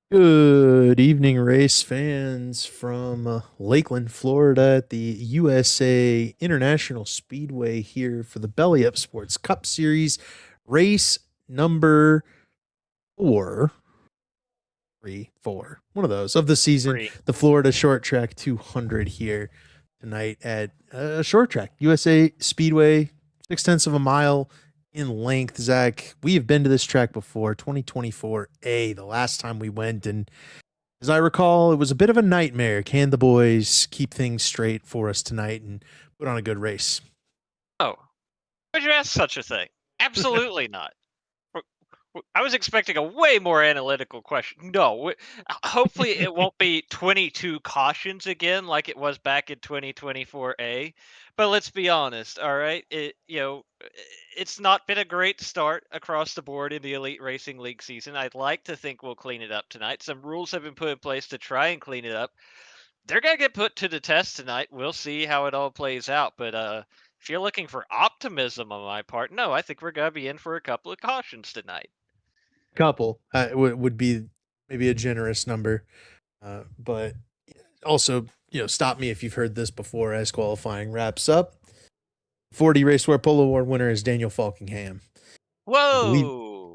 Good evening, race fans from Lakeland, Florida at the USA International Speedway here for the Belly Up Sports Cup Series, race number four, one of those of the season, Free. the Florida Short Track 200 here tonight at Short Track, USA Speedway, 6/10 of a mile in length. Zach, we have been to this track before, 2024A, the last time we went, and as I recall, it was a bit of a nightmare. Can the boys keep things straight for us tonight and put on a good race? Oh, would you ask such a thing? Absolutely not. I was expecting a way more analytical question. No, hopefully it won't be 22 cautions again like it was back in 2024A. But let's be honest, all right? It's not been a great start across the board in the Elite Racing League season. I'd like to think we'll clean it up tonight. Some rules have been put in place to try and clean it up. They're gonna get put to the test tonight. We'll see how it all plays out. But if you're looking for optimism on my part, no, I think we're gonna be in for a couple of cautions tonight. Couple would be maybe a generous number, but also stop me if you've heard this before. As qualifying wraps up, 40 Raceware Polo Award winner is Daniel Falkingham. I believe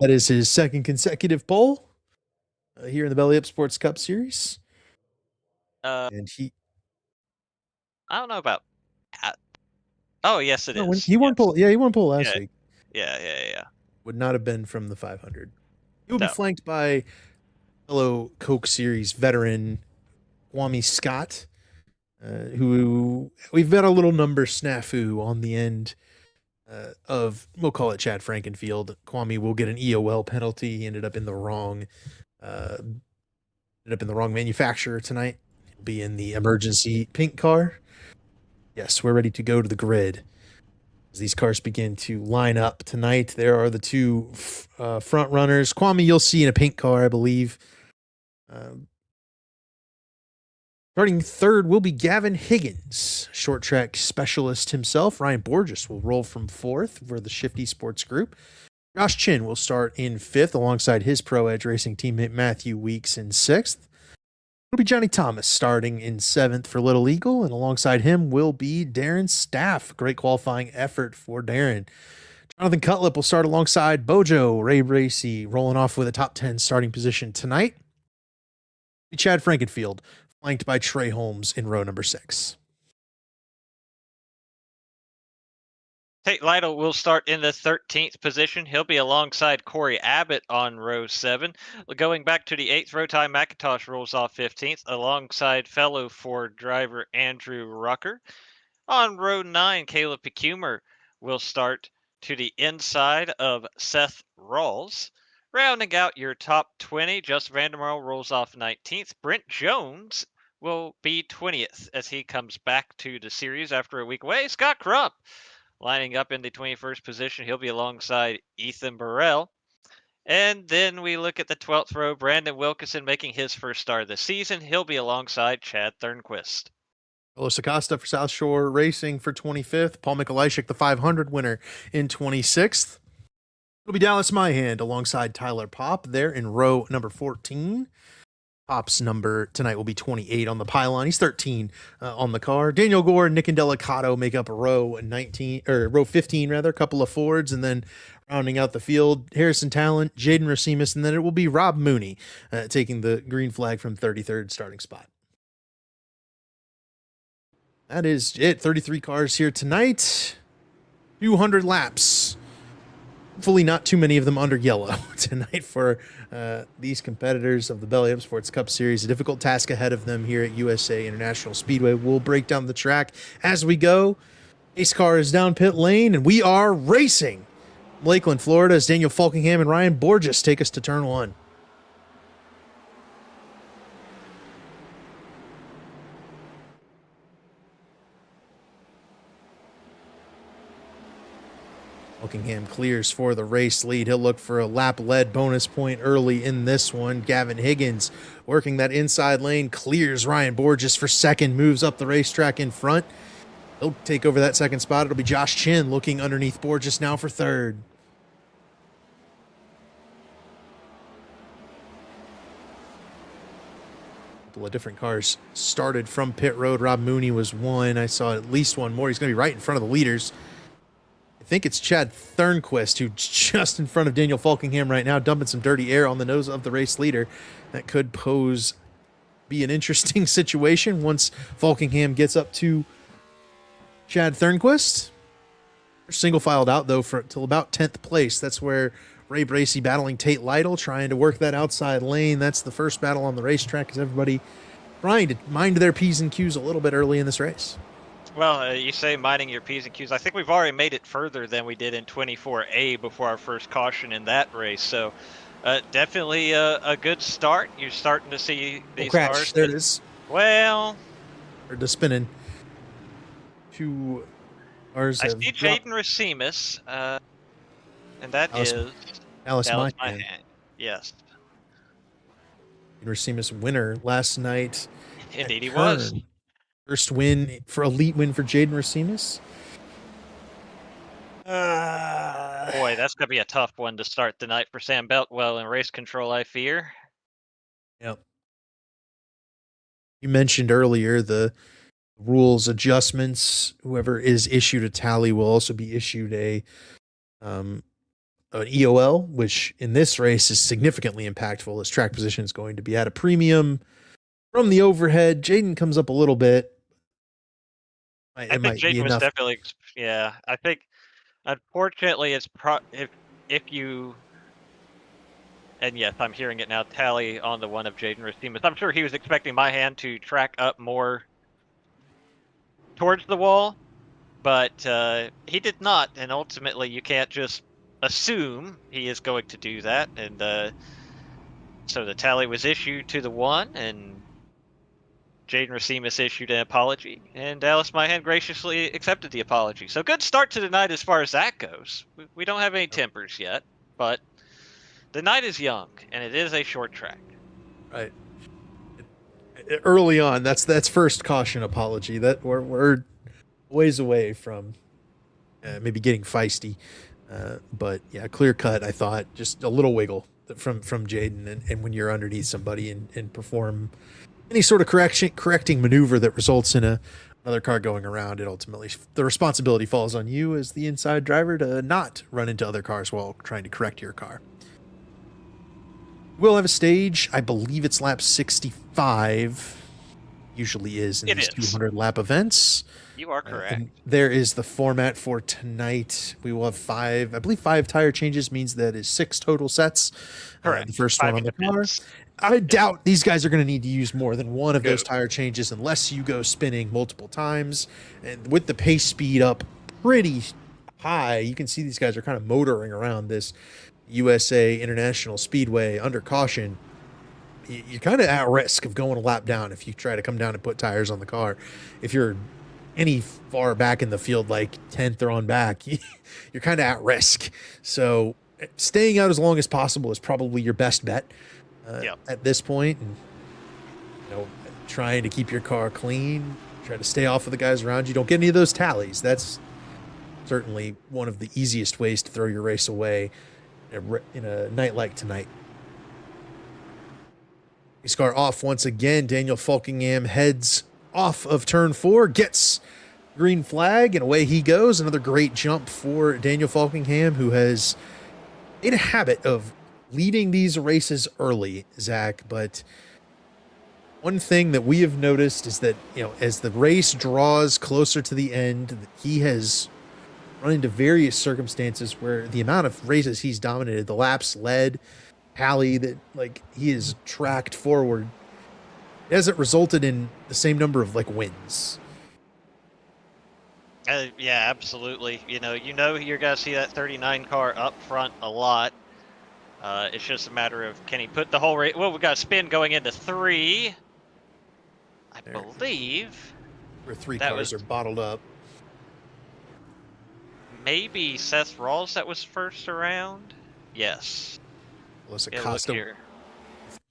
that Whoa. is his second consecutive pole here in the Belly Up Sports Cup Series, Uh, and he I don't know about that. Oh, yes, it no, when is. he won Yes. pole. Yeah, he won pole last Yeah. week. Yeah. Would not have been from the 500. He will be No. flanked by fellow Coke Series veteran Kwame Scott, who we've got a little number snafu on the end of, we'll call it Chad Frankenfield. Kwame will get an EOL penalty. He ended up in the wrong manufacturer tonight. He'll be in the emergency pink car. Yes, we're ready to go to the grid. As these cars begin to line up tonight, there are the two front runners. Kwame, you'll see in a pink car, I believe. Um, Starting third will be Gavin Higgins, short track specialist himself. Ryan Borges will roll from fourth for the Shifty Sports Group. Josh Chin will start in fifth alongside his Pro Edge Racing teammate Matthew Weeks in sixth. It'll be Johnny Thomas starting in seventh for Little Eagle, and alongside him will be Darren Staff. Great qualifying effort for Darren. Jonathan Cutlip will start alongside Bojo Ray Bracey, rolling off with a top 10 starting position tonight. Chad Frankenfield, flanked by Trey Holmes in row number 6. Tate Lytle will start in the 13th position. He'll be alongside Corey Abbott on row 7. Going back to the 8th row, Ty McIntosh rolls off 15th alongside fellow Ford driver Andrew Rucker. On row 9, Caleb Pecumer will start to the inside of Seth Rawls. Rounding out your top 20, Justin Vandermarl rolls off 19th. Brent Jones will be 20th as he comes back to the series after a week away. Scott Crump lining up in the 21st position. He'll be alongside Ethan Burrell. And then we look at the 12th row, Brandon Wilkinson making his first start of the season. He'll be alongside Chad Thernquist. Carlos Acosta for South Shore Racing for 25th. Paul Mikolajczyk, the 500 winner, in 26th. It'll be Dallas Myhand alongside Tyler Pop there in row number 14. Pop's number tonight will be 28 on the pylon. He's 13 on the car. Daniel Gore and Nick Indelicato make up row 19 or row 15 rather. A couple of Fords, and then rounding out the field, Harrison Talent, Jaden Racimus, and then it will be Rob Mooney taking the green flag from 33rd starting spot. That is it. 33 cars here tonight. 200 laps. Hopefully not too many of them under yellow tonight for these competitors of the Belly Up Sports Cup Series. A difficult task ahead of them here at USA International Speedway. We'll break down the track as we go. Ace car is down pit lane, and we are racing. Lakeland, Florida, as Daniel Falkingham and Ryan Borges take us to turn 1. Falkingham clears for the race lead. He'll look for a lap-led bonus point early in this one. Gavin Higgins working that inside lane, clears Ryan Borges for second, moves up the racetrack in front. He'll take over that second spot. It'll be Josh Chin looking underneath Borges now for third. couple of different cars started from pit road. Rob Mooney was one. I saw at least one more. He's going to be right in front of the leaders. I think it's Chad Thernquist, who's just in front of Daniel Falkingham right now, dumping some dirty air on the nose of the race leader. That could be an interesting situation once Falkingham gets up to Chad Thernquist. They're single filed out, though, till about 10th place. That's where Ray Bracey battling Tate Lytle, trying to work that outside lane. That's the first battle on the racetrack, as everybody trying to mind their P's and Q's a little bit early in this race. Well, you say minding your P's and Q's. I think we've already made it further than we did in 24A before our first caution in that race. So definitely a good start. You're starting to see these cars. There it is. Well, or the spinning. Two cars. I see Jaden Racimus, and that is Dallas Mahan. Yes. Racimus winner last night. Indeed, he was. First elite win for Jaden Racimus. Boy, that's going to be a tough one to start the night for Sam Boutwell in race control, I fear. Yep. You mentioned earlier the rules adjustments. Whoever is issued a tally will also be issued an EOL, which in this race is significantly impactful. His track position is going to be at a premium from the overhead. Jaden comes up a little bit. I think Jaden was definitely, yeah. I think, unfortunately, it's if you, and yes, I'm hearing it now. Tally on the one of Jaden Racimus. I'm sure he was expecting my hand to track up more towards the wall, but he did not. And ultimately, you can't just assume he is going to do that. And so the tally was issued to the one, and Jaden Racimus issued an apology, and Dallas Mahan graciously accepted the apology. So good start to the night as far as that goes. We don't have any tempers yet, but the night is young, and it is a short track. Right. Early on, that's first caution apology. That we're ways away from maybe getting feisty, but yeah, clear cut. I thought just a little wiggle from Jaden, and when you're underneath somebody and perform any sort of correcting maneuver that results in another car going around, it ultimately, the responsibility falls on you as the inside driver to not run into other cars while trying to correct your car. We'll have a stage. I believe it's lap 65. Usually is in these 200 lap events. You are correct. And there is the format for tonight. We will have five tire changes, means that is 6 total sets. Correct. The first one on the car. I doubt these guys are going to need to use more than one of those tire changes unless you go spinning multiple times. And with the pace speed up pretty high, you can see these guys are kind of motoring around this USA International Speedway under caution. You're kind of at risk of going a lap down if you try to come down and put tires on the car. If you're any far back in the field, like 10th or on back, you're kind of at risk. So staying out as long as possible is probably your best bet. At this point, and trying to keep your car clean, try to stay off of the guys around you. Don't get any of those tallies. That's certainly one of the easiest ways to throw your race away in a night like tonight. Race car off once again. Daniel Falkingham heads off of turn 4, gets green flag, and away he goes. Another great jump for Daniel Falkingham, who has made a habit of leading these races early, Zach. But one thing that we have noticed is that, as the race draws closer to the end, he has run into various circumstances where the amount of races he's dominated, the laps led, tally that he is tracked forward, it hasn't resulted in the same number of wins. Yeah, absolutely. You're going to see that 39 car up front a lot. It's just a matter of, can he put the whole race? Well, we got a spin going into 3. I believe. Where 3 cars are bottled up. Maybe Seth Rawls that was first around? Yes. Plus Acosta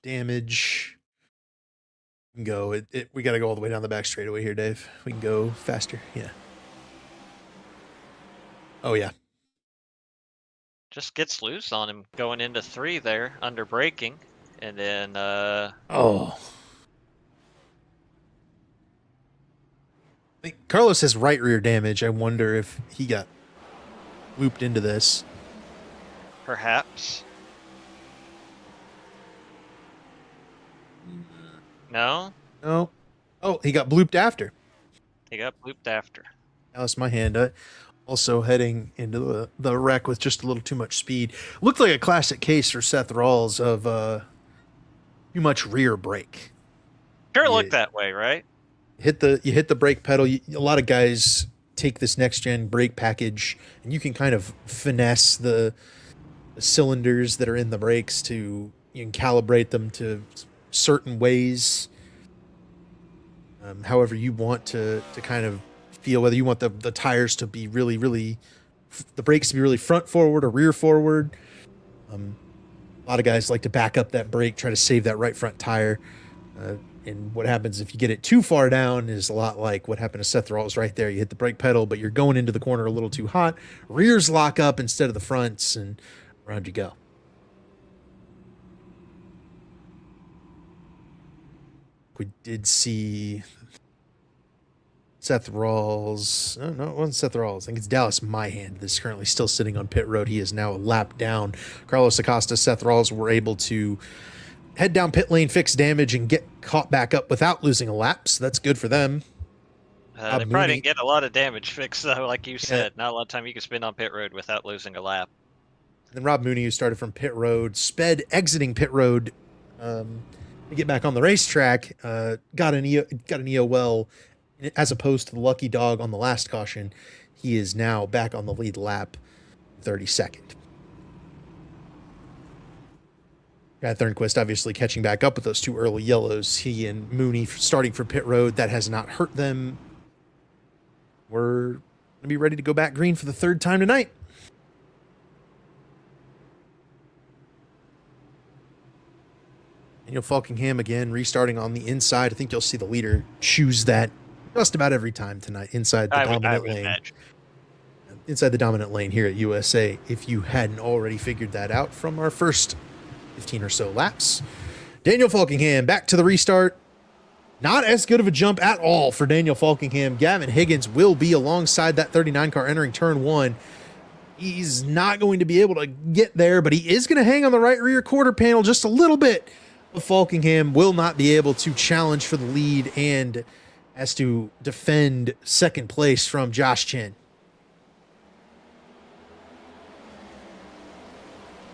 damage. We can go. We got to go all the way down the back straightaway here, Dave. We can go faster. Yeah. Oh, yeah. Just gets loose on him going into 3 there under braking. And then think Carlos has right rear damage. I wonder if he got looped into this. Perhaps. No? No. Oh, he got blooped after. He got looped after. That was my hand. Also heading into the wreck with just a little too much speed. Looked like a classic case for Seth Rawls of too much rear brake. Sure You looked that way, right? hit the brake pedal. A lot of guys take this next gen brake package, and you can kind of finesse the cylinders that are in the brakes to you can calibrate them to certain ways. However you want to kind of feel, whether you want the tires to be really the brakes to be really front forward or rear forward. A lot of guys like to back up that brake, try to save that right front tire. And what happens if you get it too far down is a lot like what happened to Seth Rawls right there. You hit the brake pedal, but you're going into the corner a little too hot. Rears lock up instead of the fronts, and around you go. We did see Seth Rawls. No, it wasn't Seth Rawls. I think it's Dallas Myhand that's currently still sitting on pit road. He is now a lap down. Carlos Acosta, Seth Rawls were able to head down pit lane, fix damage, and get caught back up without losing a lap. So that's good for them. They probably didn't get a lot of damage fixed, though, like you said. Not a lot of time you can spend on pit road without losing a lap. And then Rob Mooney, who started from pit road, sped exiting pit road to get back on the racetrack, got an EOL as opposed to the lucky dog on the last caution. He is now back on the lead lap, 32nd. Brad Thornquist obviously catching back up with those two early yellows. He and Mooney starting from pit road. That has not hurt them. We're going to be ready to go back green for the third time tonight. Daniel Falkingham again restarting on the inside. I think you'll see the leader choose that just about every time tonight inside the dominant lane. Imagine. Inside the dominant lane here at USA, if you hadn't already figured that out from our first 15 or so laps. Daniel Falkingham back to the restart. Not as good of a jump at all for Daniel Falkingham. Gavin Higgins will be alongside that 39 car entering turn one. He's not going to be able to get there, but he is going to hang on the right rear quarter panel just a little bit. But Falkingham will not be able to challenge for the lead and has to defend second place from Josh Chin.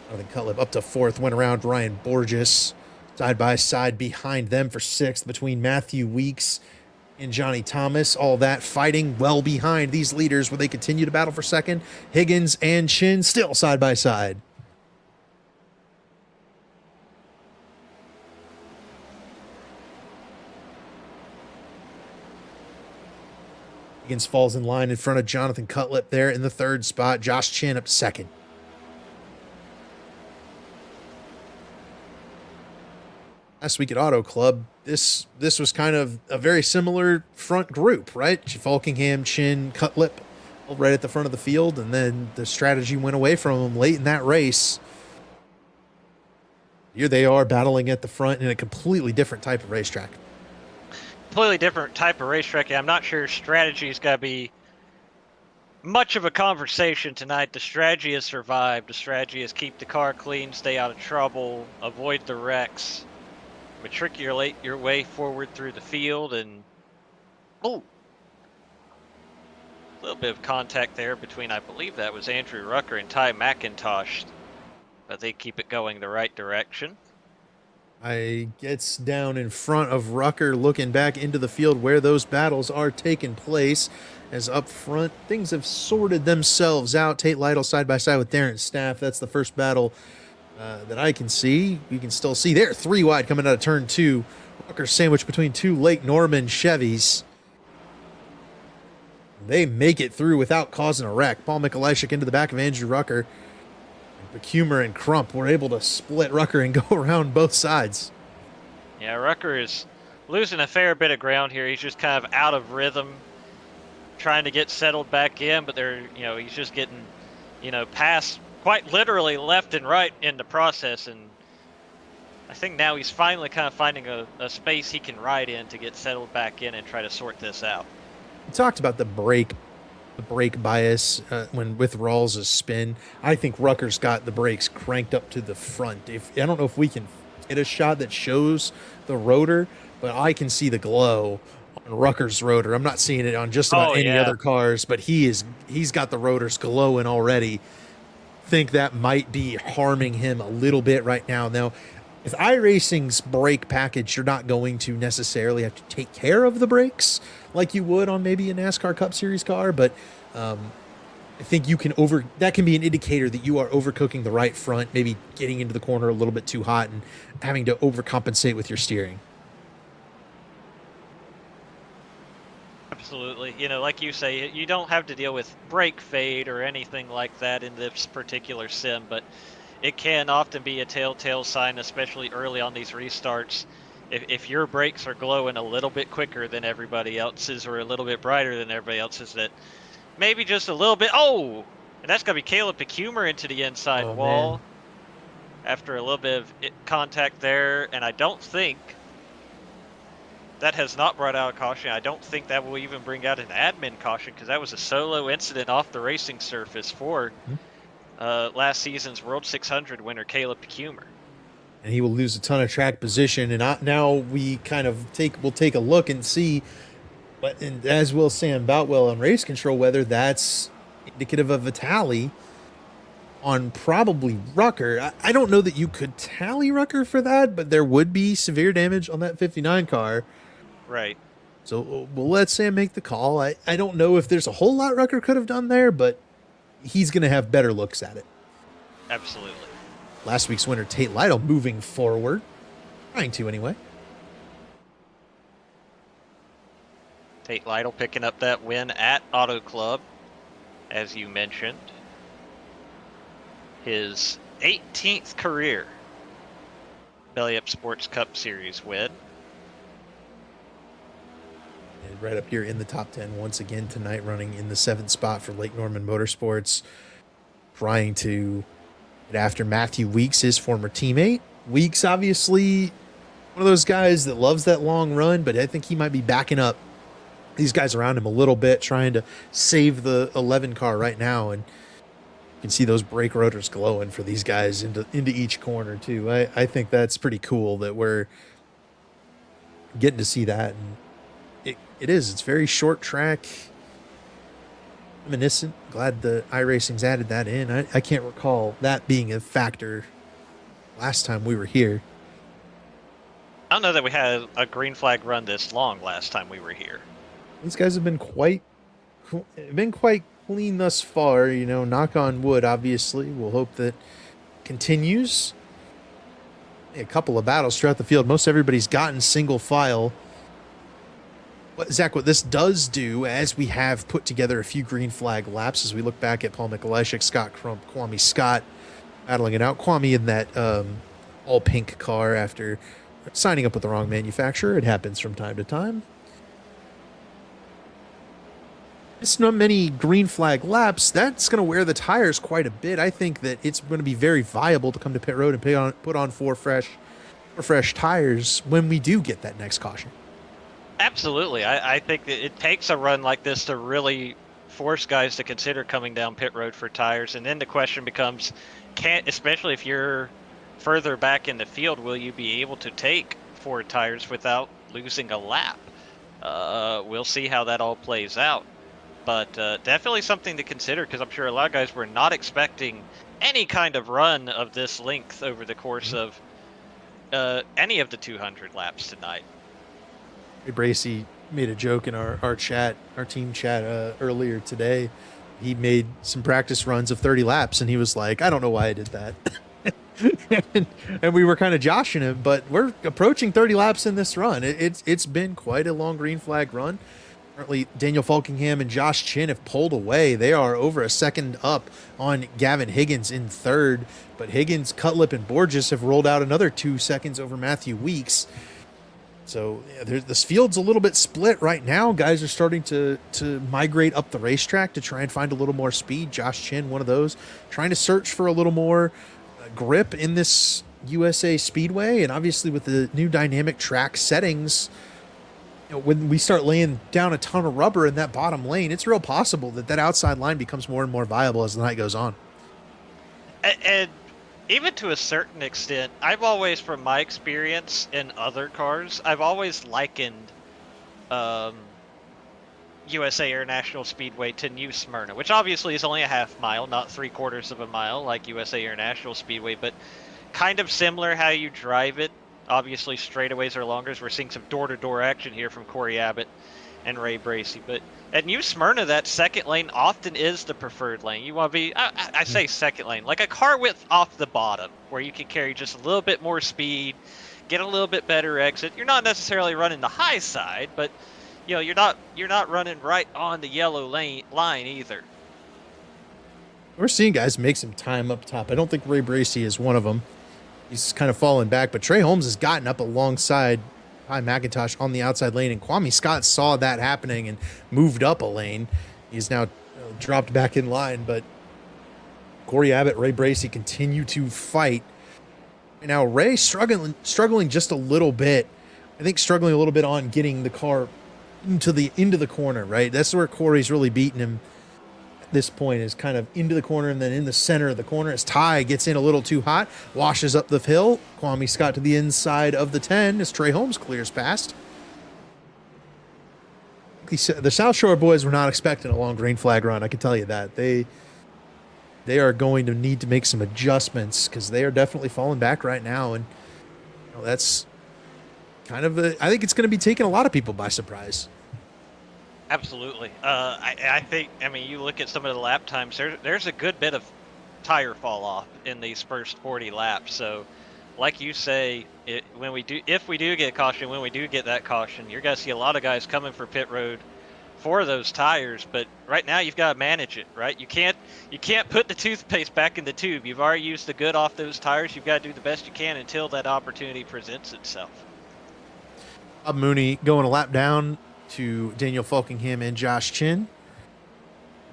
Jonathan Cutlip up to fourth, went around Ryan Borges. Side by side behind them for sixth between Matthew Weeks and Johnny Thomas. All that fighting well behind these leaders where they continue to battle for second. Higgins and Chin still side by side. Higgins falls in line in front of Jonathan Cutlip there in the third spot. Josh Chin up to second. Last week at Auto Club, this was kind of a very similar front group, right? Falkingham, Chin, Cutlip, all right at the front of the field, and then the strategy went away from them late in that race. Here they are battling at the front in a completely different type of racetrack. Completely different type of racetrack. I'm not sure strategy's got to be much of a conversation tonight. The strategy is survive. The strategy is keep the car clean, stay out of trouble, avoid the wrecks. Matriculate your way forward through the field, and a little bit of contact there between, I believe that was Andrew Rucker and Ty McIntosh, but they keep it going the right direction. I gets down in front of Rucker, looking back into the field where those battles are taking place. As up front, things have sorted themselves out. Tate Lytle side by side with Darren Staff. That's the first battle that I can see. You can still see there, 3 wide coming out of turn 2. Rucker sandwiched between 2 Lake Norman Chevys. They make it through without causing a wreck. Paul Mikulashik into the back of Andrew Rucker. Becumer and Crump were able to split Rucker and go around both sides. Yeah, Rucker is losing a fair bit of ground here. He's just kind of out of rhythm, trying to get settled back in, but he's just getting, past quite literally left and right in the process, and I think now he's finally kind of finding a space he can ride in to get settled back in and try to sort this out. We talked about the brake bias when with Rawls' spin. I think Rucker's got the brakes cranked up to the front. If I don't know if we can get a shot that shows the rotor, but I can see the glow on Rucker's rotor. I'm not seeing it on just about Oh any yeah. other cars, but he's got the rotors glowing already. Think that might be harming him a little bit right now. Now, with iRacing's brake package, you're not going to necessarily have to take care of the brakes like you would on maybe a NASCAR Cup Series car, but I think that can be an indicator that you are overcooking the right front, maybe getting into the corner a little bit too hot and having to overcompensate with your steering. Absolutely. Like you say, you don't have to deal with brake fade or anything like that in this particular sim, but it can often be a telltale sign, especially early on these restarts. If your brakes are glowing a little bit quicker than everybody else's or a little bit brighter than everybody else's, that maybe just a little bit. Oh, and that's going to be Caleb Pecumer into the inside wall. Man. After a little bit of contact there, and I don't think that has not brought out a caution. I don't think that will even bring out an admin caution because that was a solo incident off the racing surface for last season's World 600 winner Caleb Pecumer. And he will lose a ton of track position. And now we kind of we'll take a look and see, and as will Sam Boutwell on race control, whether that's indicative of a tally on probably Rucker. I don't know that you could tally Rucker for that, but there would be severe damage on that 59 car. Right. So we'll let Sam make the call. I don't know if there's a whole lot Rucker could have done there, but he's going to have better looks at it. Absolutely. Last week's winner, Tate Lytle, moving forward. Trying to, anyway. Tate Lytle picking up that win at Auto Club, as you mentioned. His 18th career Belly Up Sports Cup Series win. And right up here in the top 10 once again tonight, running in the 7th spot for Lake Norman Motorsports. Trying to get after Matthew Weeks, his former teammate. Weeks, obviously, one of those guys that loves that long run, but I think he might be backing up these guys around him a little bit, trying to save the 11 car right now. And you can see those brake rotors glowing for these guys into each corner, too. I think that's pretty cool that we're getting to see that. And it's very short track. Reminiscent. Glad the iRacing's added that in. I can't recall that being a factor last time we were here. I don't know that we had a green flag run this long last time we were here. These guys have been quite clean thus far, knock on wood, obviously. We'll hope that continues. A couple of battles throughout the field. Most everybody's gotten single file. Zach, what this does do, as we have put together a few green flag laps, as we look back at Paul Mikulashik, Scott Crump, Kwame Scott battling it out. Kwame in that all pink car after signing up with the wrong manufacturer. It happens from time to time. It's not many green flag laps. That's going to wear the tires quite a bit. I think that it's going to be very viable to come to pit road and put on four fresh tires when we do get that next caution. Absolutely. I think that it takes a run like this to really force guys to consider coming down pit road for tires. And then the question becomes, especially if you're further back in the field, will you be able to take four tires without losing a lap? We'll see how that all plays out. But definitely something to consider, because I'm sure a lot of guys were not expecting any kind of run of this length over the course of any of the 200 laps tonight. Bracy made a joke in our team chat earlier today. He made some practice runs of 30 laps, and he was like, I don't know why I did that. and we were kind of joshing him, but we're approaching 30 laps in this run. It's been quite a long green flag run. Currently, Daniel Falkingham and Josh Chin have pulled away. They are over a second up on Gavin Higgins in third, but Higgins, Cutlip, and Borges have rolled out another 2 seconds over Matthew Weeks. So this field's a little bit split right now. Guys are starting to migrate up the racetrack to try and find a little more speed. Josh Chin, one of those, trying to search for a little more grip in this USA Speedway. And obviously with the new dynamic track settings, when we start laying down a ton of rubber in that bottom lane, it's real possible that that outside line becomes more and more viable as the night goes on. And even to a certain extent, I've always, from my experience in other cars, I've always likened USA International Speedway to New Smyrna, which obviously is only a half mile, not 3/4 of a mile like USA International Speedway, but kind of similar how you drive it. Obviously, straightaways are longer. We're seeing some door-to-door action here from Corey Abbott and Ray Bracey. But at New Smyrna, that second lane often is the preferred lane. You want to be, I say second lane, like a car width off the bottom, where you can carry just a little bit more speed, get a little bit better exit. You're not necessarily running the high side, but you're not running right on the yellow line either. We're seeing guys make some time up top. I don't think Ray Bracey is one of them. He's kind of fallen back, but Trey Holmes has gotten up alongside Ty McIntosh on the outside lane, and Kwame Scott saw that happening and moved up a lane. He's now dropped back in line, but Corey Abbott, Ray Bracey continue to fight. And now Ray struggling just a little bit. I think struggling a little bit on getting the car into the corner, right? That's where Corey's really beating him at this point, is kind of into the corner and then in the center of the corner as Ty gets in a little too hot, washes up the hill. Kwame Scott to the inside of the 10 as Trey Holmes clears past. The South Shore boys were not expecting a long green flag run, I can tell you that. They are going to need to make some adjustments because they are definitely falling back right now, and that's kind of I think it's going to be taking a lot of people by surprise. Absolutely. I think, you look at some of the lap times, there's a good bit of tire fall off in these first 40 laps. So, like you say, if we do get caution, when we do get that caution, you're going to see a lot of guys coming for pit road for those tires. But right now, you've got to manage it, right? You can't put the toothpaste back in the tube. You've already used the good off those tires. You've got to do the best you can until that opportunity presents itself. Bob Mooney going a lap down to Daniel Falkingham and Josh Chin.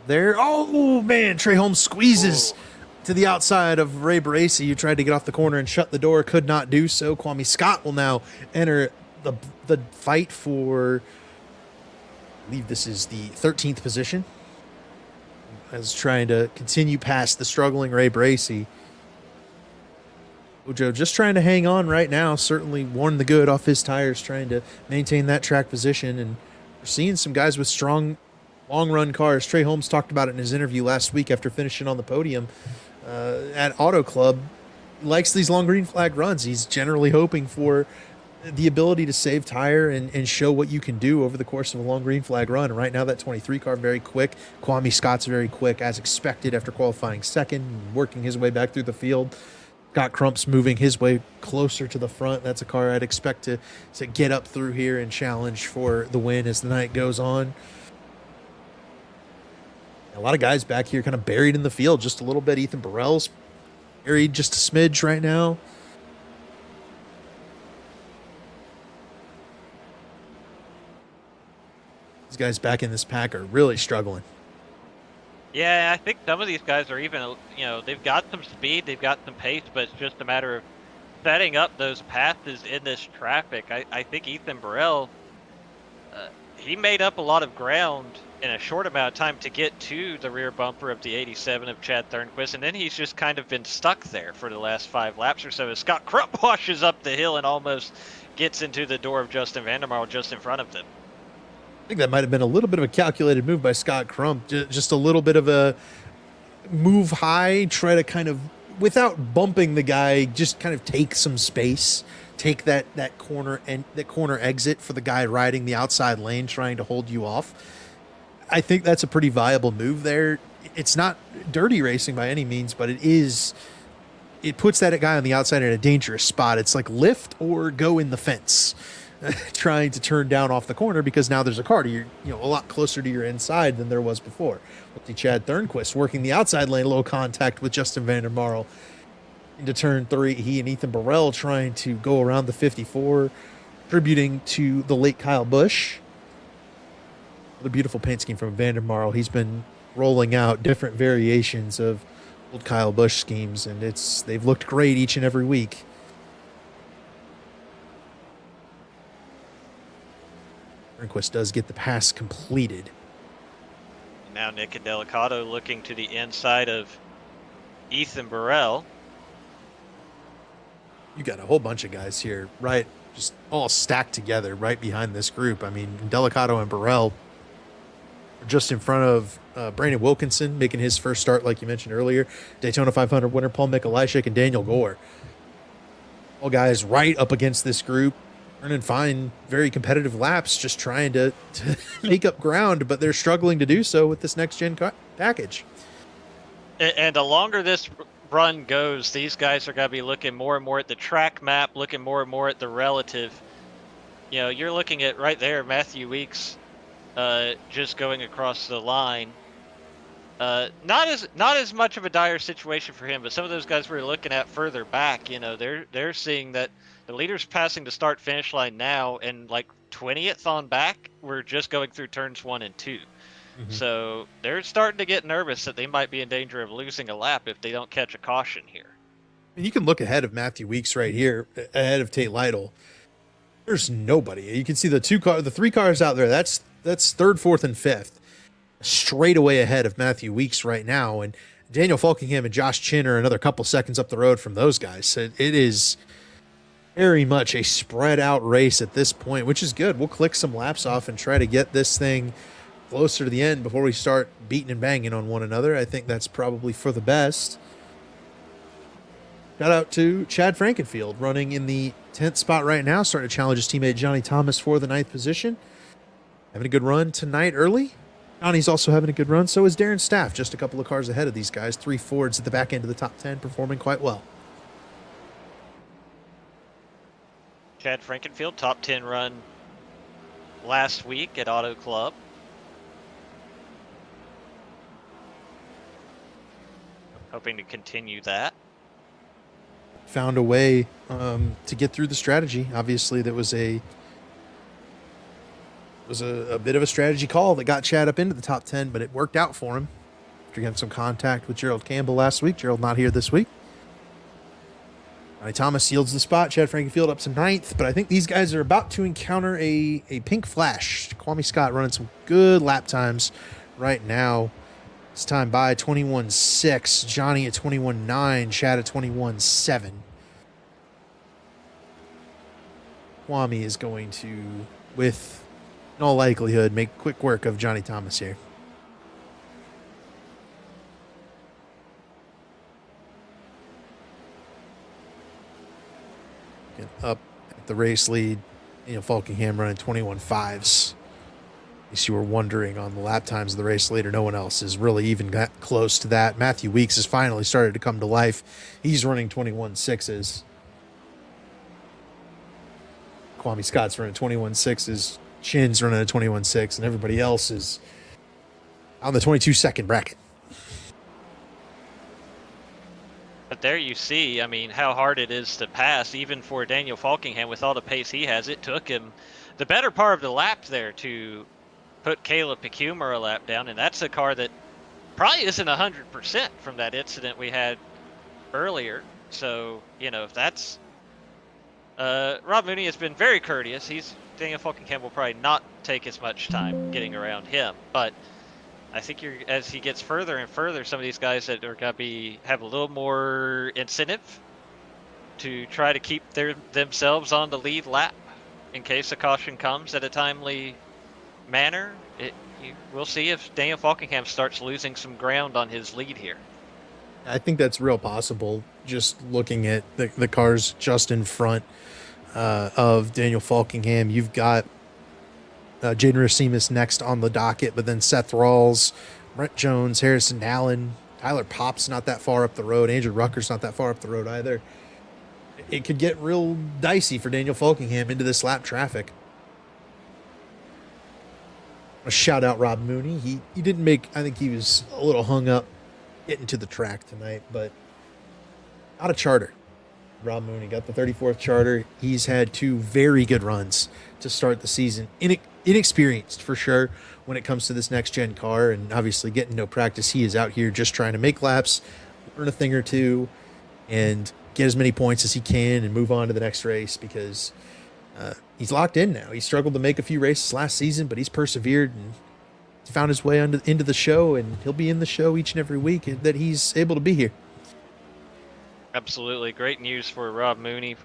There. Oh, man. Trey Holmes squeezes to the outside of Ray Bracey, who tried to get off the corner and shut the door. Could not do so. Kwame Scott will now enter the fight for, I believe this is the 13th position, as trying to continue past the struggling Ray Bracey. Ojo just trying to hang on right now, certainly worn the good off his tires, trying to maintain that track position. And we're seeing some guys with strong long-run cars. Trey Holmes talked about it in his interview last week after finishing on the podium at Auto Club. He likes these long green flag runs. He's generally hoping for the ability to save tire and show what you can do over the course of a long green flag run. And right now, that 23 car very quick. Kwame Scott's very quick, as expected, after qualifying second, working his way back through the field. Scott Crump's moving his way closer to the front. That's a car I'd expect to get up through here and challenge for the win as the night goes on. A lot of guys back here kind of buried in the field just a little bit. Ethan Burrell's buried just a smidge right now. These guys back in this pack are really struggling. Yeah, I think some of these guys are even, they've got some speed, they've got some pace, but it's just a matter of setting up those passes in this traffic. I think Ethan Burrell, he made up a lot of ground in a short amount of time to get to the rear bumper of the 87 of Chad Thornquist, and then he's just kind of been stuck there for the last 5 laps or so as Scott Crump washes up the hill and almost gets into the door of Justin Vandermarl just in front of them. I think that might have been a little bit of a calculated move by Scott Crump. Just a little bit of a move high, try to kind of, without bumping the guy, just kind of take some space, take that corner and that corner exit for the guy riding the outside lane, trying to hold you off. I think that's a pretty viable move there. It's not dirty racing by any means, but it puts that guy on the outside in a dangerous spot. It's like lift or go in the fence. Trying to turn down off the corner because now there's a car to your, a lot closer to your inside than there was before. With the Chad Thornquist working the outside lane, low contact with Justin Vandermarl into turn 3. He and Ethan Burrell trying to go around the 54, contributing to the late Kyle Busch. The beautiful paint scheme from Vandermarl. He's been rolling out different variations of old Kyle Busch schemes, and they've looked great each and every week. Rehnquist does get the pass completed. Now Nick Delicato looking to the inside of Ethan Burrell. You got a whole bunch of guys here, right? Just all stacked together right behind this group. I mean, Delicato and Burrell are just in front of Brandon Wilkinson making his first start, like you mentioned earlier. Daytona 500 winner Paul Mikolajczyk and Daniel Gore. All guys right up against this group, running fine, very competitive laps, just trying to make up ground, but they're struggling to do so with this next-gen package. And the longer this run goes, these guys are going to be looking more and more at the track map, looking more and more at the relative. You know, you're looking at right there, Matthew Weeks just going across the line. Not as much of a dire situation for him, but some of those guys we're looking at further back, you know, they're seeing that the leader's passing the start finish line now, and like 20th on back, we're just going through turns 1 and 2. Mm-hmm. So they're starting to get nervous that they might be in danger of losing a lap if they don't catch a caution here. You can look ahead of Matthew Weeks right here, ahead of Tate Lytle. There's nobody. You can see the 3 cars out there. That's 3rd, 4th, and 5th. Straight away ahead of Matthew Weeks right now. And Daniel Falkingham and Josh Chin are another couple seconds up the road from those guys. So it is very much a spread out race at this point, which is good. We'll click some laps off and try to get this thing closer to the end before we start beating and banging on one another. I think that's probably for the best. Shout out to Chad Frankenfield running in the 10th spot right now, starting to challenge his teammate Johnny Thomas for the 9th position. Having a good run tonight early. Johnny's also having a good run. So is Darren Staff, just a couple of cars ahead of these guys. 3 Fords at the back end of the top 10, performing quite well. Chad Frankenfield, top 10 run last week at Auto Club. Hoping to continue that. Found a way to get through the strategy. Obviously, that was a bit of a strategy call that got Chad up into the top 10, but it worked out for him. After getting some contact with Gerald Campbell last week. Gerald not here this week. Johnny Thomas yields the spot. Chad Frankenfield up to 9th, but I think these guys are about to encounter a pink flash. Kwame Scott running some good lap times right now. This time by 21.6. Johnny at 21.9. Chad at 21.7. Kwame is going to, with in all likelihood, make quick work of Johnny Thomas here. Get up at the race lead. You know, Falkingham running 21.5s. In case you were wondering on the lap times of the race leader, no one else is really even got close to that. Matthew Weeks has finally started to come to life. He's running 21.6s. Kwame Scott's running 21.6s. Chin's running a 21.6, and everybody else is on the 22-second bracket. But there you see, I mean, how hard it is to pass, even for Daniel Falkingham with all the pace he has. It took him the better part of the lap there to put Caleb Pecumar a lap down, and that's a car that probably isn't 100% from that incident we had earlier. So, you know, if that's Rob Mooney has been very courteous. Daniel Falkingham will probably not take as much time getting around him, but I think as he gets further and further, some of these guys that are going to have a little more incentive to try to keep themselves on the lead lap in case a caution comes at a timely manner. We'll see if Daniel Falkingham starts losing some ground on his lead here. I think that's real possible, just looking at the cars just in front of Daniel Falkingham. You've got Jaden Racimus next on the docket, but then Seth Rawls, Brent Jones, Harrison Allen, Tyler Pop's not that far up the road. Andrew Rucker's not that far up the road either. It could get real dicey for Daniel Falkingham into this lap traffic. A shout out Rob Mooney. He didn't make, I think he was a little hung up getting to the track tonight, but out of charter. Rob Mooney got the 34th charter. He's had 2 very good runs to start the season. Inexperienced for sure when it comes to this next gen car, and obviously getting no practice. He is out here just trying to make laps, learn a thing or two, and get as many points as he can and move on to the next race, because He's locked in now. He struggled to make a few races last season, but he's persevered and found his way into the show, and he'll be in the show each and every week that he's able to be here. Absolutely. Great news for Rob Mooney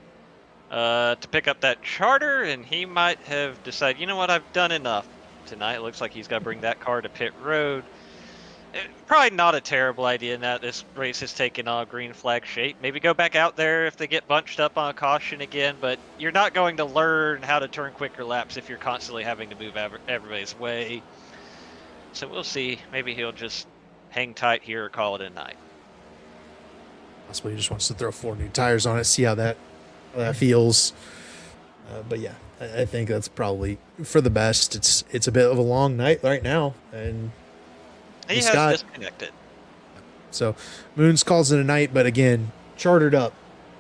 to pick up that charter, and he might have decided, you know what, I've done enough tonight. It looks like he's got to bring that car to pit road. Probably not a terrible idea in that this race has taken on green flag shape. Maybe go back out there if they get bunched up on a caution again, but you're not going to learn how to turn quicker laps if you're constantly having to move everybody's way. So we'll see. Maybe he'll just hang tight here or call it a night. Possibly he just wants to throw 4 new tires on it, see how that feels. But yeah, I think that's probably for the best. It's a bit of a long night right now, and he has disconnected. So Moons calls it a night, but again, chartered up.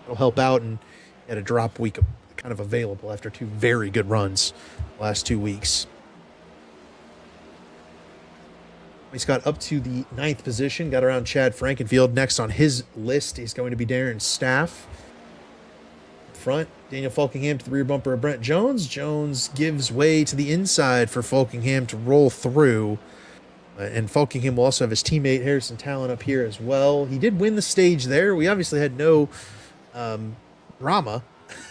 It'll help out, and had a drop week kind of available after 2 very good runs the last 2 weeks. He's got up to the 9th position, got around Chad Frankenfield. Next on his list is going to be Darren Staff. Front, Daniel Falkingham to the rear bumper of Brent Jones. Jones gives way to the inside for Falkingham to roll through. And Falkingham will also have his teammate Harrison Talon up here as well. He did win the stage there. We obviously had no drama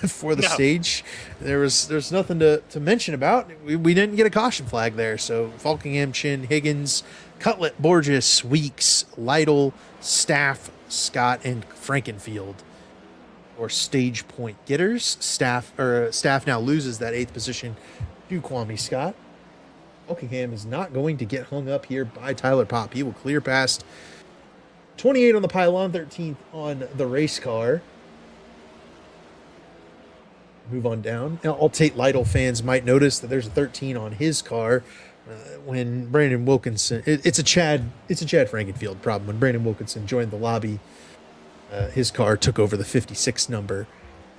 for the stage. There's nothing to mention about. We didn't get a caution flag there. So Falkingham, Chin, Higgins, Cutlet, Borges, Weeks, Lytle, Staff, Scott, and Frankenfield or stage point getters. Staff now loses that 8th position to Kwame Scott. Falkingham is not going to get hung up here by Tyler Popp. He will clear past 28 on the pylon, 13th on the race car. Move on down. Now, all Tate Lytle fans might notice that there's a 13 on his car when Brandon Wilkinson. It's a Chad Frankenfield problem. When Brandon Wilkinson joined the lobby, his car took over the 56 number,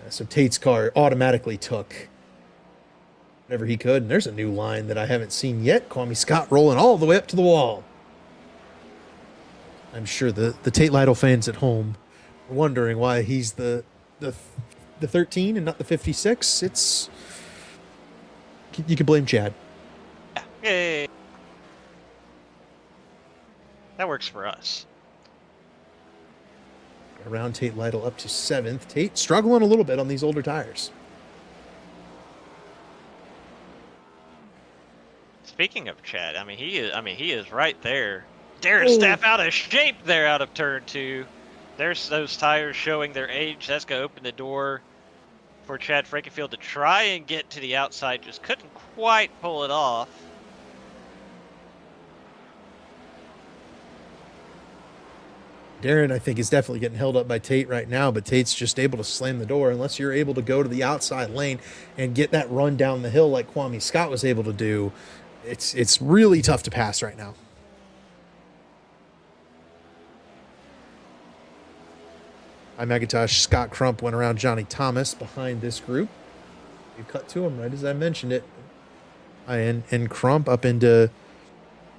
so Tate's car automatically took whatever he could. And there's a new line that I haven't seen yet. Kwame Scott rolling all the way up to the wall. I'm sure the Tate Lytle fans at home are wondering why he's the 13 and not the 56. You can blame Chad. Yay. That works for us. Around Tate Lytle up to 7th. Tate struggling a little bit on these older tires. Speaking of Chad, he is right there. Darren Staff out of shape there out of turn 2. There's those tires showing their age. That's going to open the door for Chad Frankenfield to try and get to the outside. Just couldn't quite pull it off. Darren, I think, is definitely getting held up by Tate right now, but Tate's just able to slam the door unless you're able to go to the outside lane and get that run down the hill like Kwame Scott was able to do. It's really tough to pass right now. Hi, Megatosh. Scott Crump went around Johnny Thomas behind this group. You cut to him right as I mentioned it. And Crump up into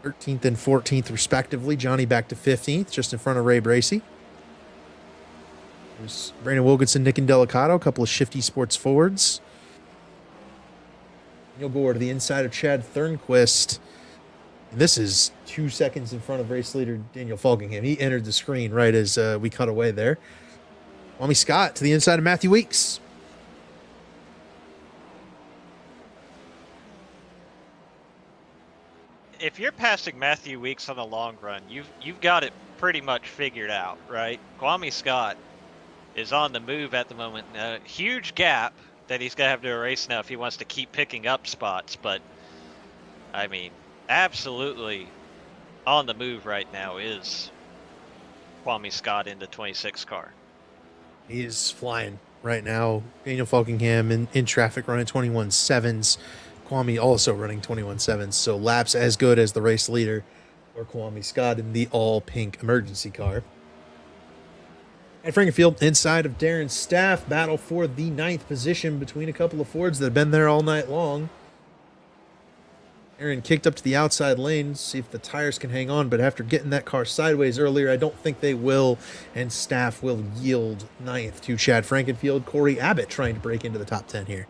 13th and 14th respectively. Johnny back to 15th, just in front of Ray Bracey. There's Brandon Wilkinson, Nick and Delicato, a couple of shifty sports forwards. You'll go over to the inside of Chad Thornquist. And this is 2 seconds in front of race leader Daniel Falkingham. He entered the screen right as we cut away there. Kwame Scott to the inside of Matthew Weeks. If you're passing Matthew Weeks on the long run, you've got it pretty much figured out, right? Kwame Scott is on the move at the moment. A huge gap that he's going to have to erase now if he wants to keep picking up spots. But, absolutely on the move right now is Kwame Scott in the 26 car. He is flying right now. Daniel Falkingham in traffic running 21.7s. Kwame also running 21.7s. So laps as good as the race leader or Kwame Scott in the all-pink emergency car. At Frankenfield, inside of Darren's Staff, battle for the 9th position between a couple of Fords that have been there all night long. Aaron kicked up to the outside lane, see if the tires can hang on, but after getting that car sideways earlier, I don't think they will, and Staff will yield 9th to Chad Frankenfield. Corey Abbott trying to break into the top 10 here.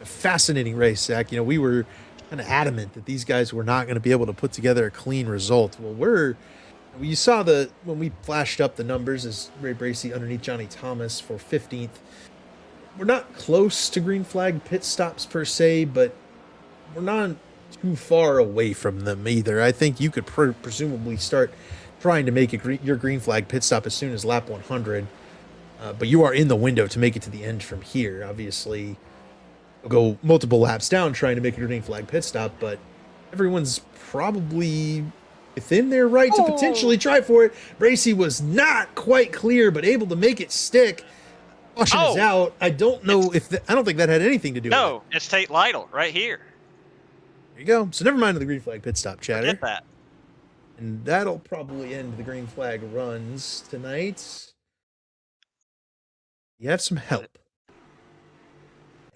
A fascinating race, Zach. We were kind of adamant that these guys were not going to be able to put together a clean result. Well, you saw when we flashed up the numbers as Ray Bracey underneath Johnny Thomas for 15th. We're not close to green flag pit stops per se, but we're not too far away from them either. I think you could presumably start trying to make your green flag pit stop as soon as lap 100, but you are in the window to make it to the end from here. Obviously, you'll go multiple laps down trying to make a green flag pit stop, but everyone's probably within their right to potentially try for it. Bracey was not quite clear, but able to make it stick. Caution is out. I don't know I don't think that had anything to do with it. No, it's Tate Lytle right here. There you go. So never mind the green flag pit stop chatter. Forget that. And that'll probably end the green flag runs tonight. You have some help.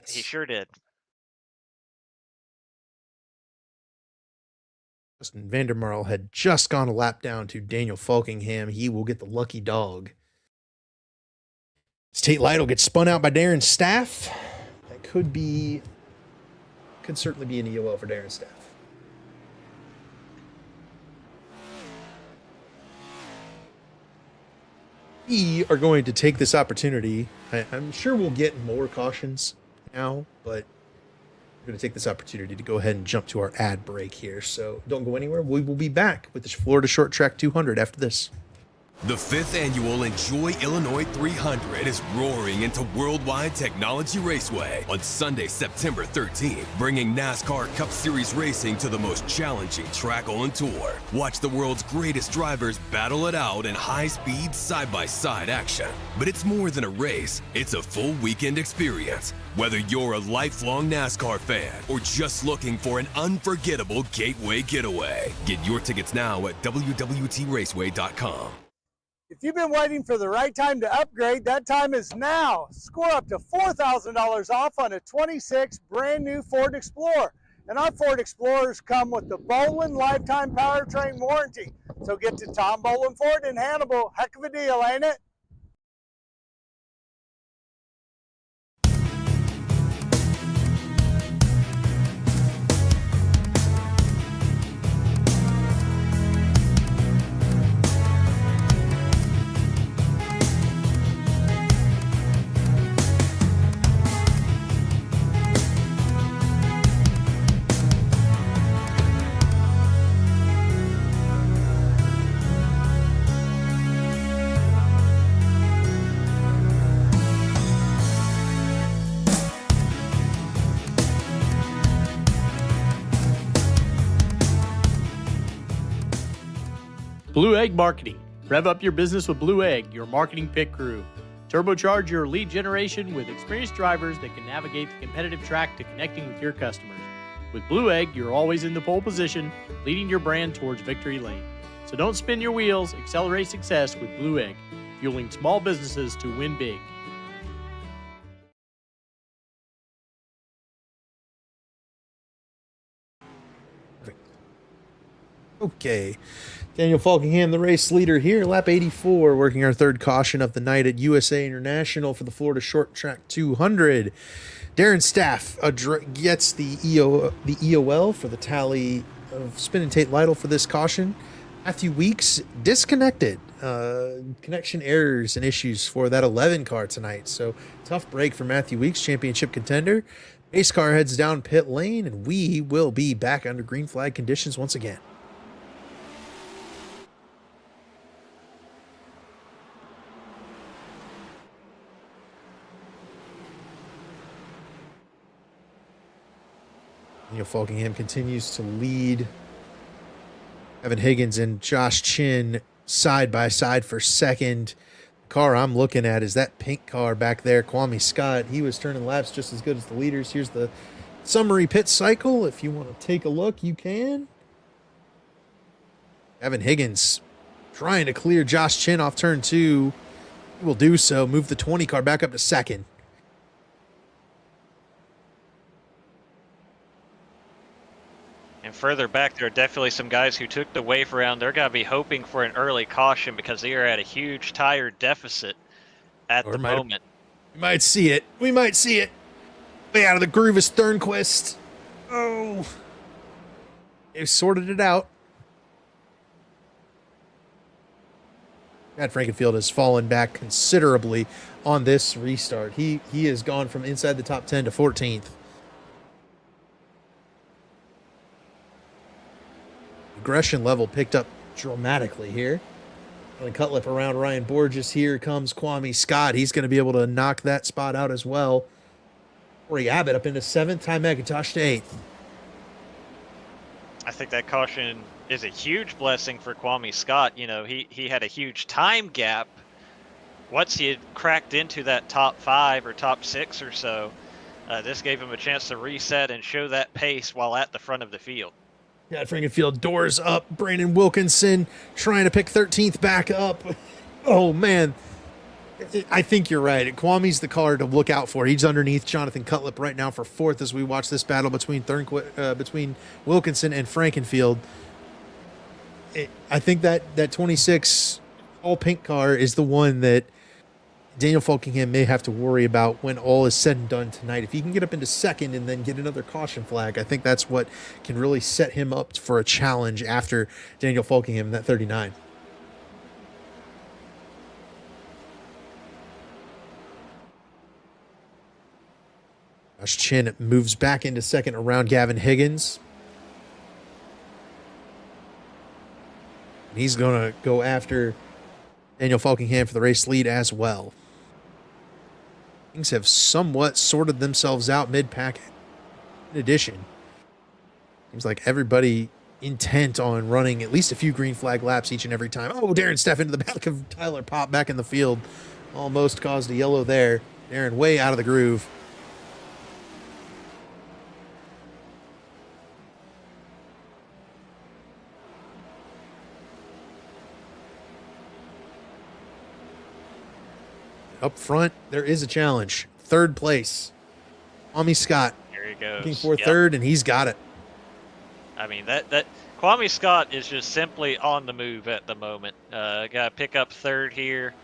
He sure did. Justin Vandermarl had just gone a lap down to Daniel Falkingham. He will get the lucky dog. Tate Lytle gets spun out by Darren Staff. That could certainly be an EOL for Darren Staff. We are going to take this opportunity. I'm sure we'll get more cautions now, but we're going to take this opportunity to go ahead and jump to our ad break here. So don't go anywhere. We will be back with the Florida Short Track 200 after this. The 5th annual Enjoy Illinois 300 is roaring into Worldwide Technology Raceway on Sunday, September 13th, bringing NASCAR Cup Series racing to the most challenging track on tour. Watch the world's greatest drivers battle it out in high-speed, side-by-side action. But it's more than a race, it's a full weekend experience. Whether you're a lifelong NASCAR fan or just looking for an unforgettable gateway getaway, get your tickets now at www.raceway.com. If you've been waiting for the right time to upgrade, that time is now. Score up to $4,000 off on a 26 brand new Ford Explorer. And our Ford Explorers come with the Bolin Lifetime Powertrain Warranty. So get to Tom Bolin Ford in Hannibal. Heck of a deal, ain't it? Blue Egg Marketing. Rev up your business with Blue Egg, your marketing pit crew. Turbocharge your lead generation with experienced drivers that can navigate the competitive track to connecting with your customers. With Blue Egg, you're always in the pole position, leading your brand towards victory lane. So don't spin your wheels, accelerate success with Blue Egg, fueling small businesses to win big. Okay. Daniel Falkingham, the race leader here, lap 84, working our third caution of the night at USA International for the Florida Short Track 200. Darren Staff gets the EOL for the tally of Spin and Tate Lytle for this caution. Matthew Weeks disconnected. Connection errors and issues for that 11 car tonight. So tough break for Matthew Weeks, championship contender. Pace car heads down pit lane, and we will be back under green flag conditions once again. Daniel Falkingham continues to lead. Evan Higgins and Josh Chin side by side for second. The car I'm looking at is that pink car back there, Kwame Scott. He was turning laps just as good as the leaders. Here's the summary pit cycle. If you want to take a look, you can. Evan Higgins trying to clear Josh Chin off turn 2. He will do so. Move the 20 car back up to second. And further back, there are definitely some guys who took the wave around. They're going to be hoping for an early caution because they are at a huge tire deficit at the moment. We might see it. Way out of the groove is Thornquist. Oh. They've sorted it out. Matt Frankenfield has fallen back considerably on this restart. He has gone from inside the top 10 to 14th. Aggression level picked up dramatically here. And Cutlip around Ryan Borges. Here comes Kwame Scott. He's going to be able to knock that spot out as well. Corey Abbott up into 7th, Ty McIntosh to 8th. I think that caution is a huge blessing for Kwame Scott. You know, he had a huge time gap. Once he had cracked into that top 5 or top 6 or so, this gave him a chance to reset and show that pace while at the front of the field. Yeah, Frankenfield doors up. Brandon Wilkinson trying to pick 13th back up. Oh, man. I think you're right. Kwame's the car to look out for. He's underneath Jonathan Cutlip right now for 4th as we watch this battle between Wilkinson and Frankenfield. I think that 26 all pink car is the one that Daniel Falkingham may have to worry about when all is said and done tonight. If he can get up into 2nd and then get another caution flag, I think that's what can really set him up for a challenge after Daniel Falkingham in that 39. Josh Chin moves back into 2nd around Gavin Higgins. He's going to go after Daniel Falkingham for the race lead as well. Things have somewhat sorted themselves out mid-pack. In addition, seems like everybody intent on running at least a few green flag laps each and every time. Oh, Darren Steff into the back of Tyler Pop back in the field. Almost caused a yellow there. Darren way out of the groove. Up front, there is a challenge. 3rd place. Kwame Scott. There he goes. Looking for 3rd, and he's got it. I mean, that Kwame Scott is just simply on the move at the moment. Got to pick up 3rd here.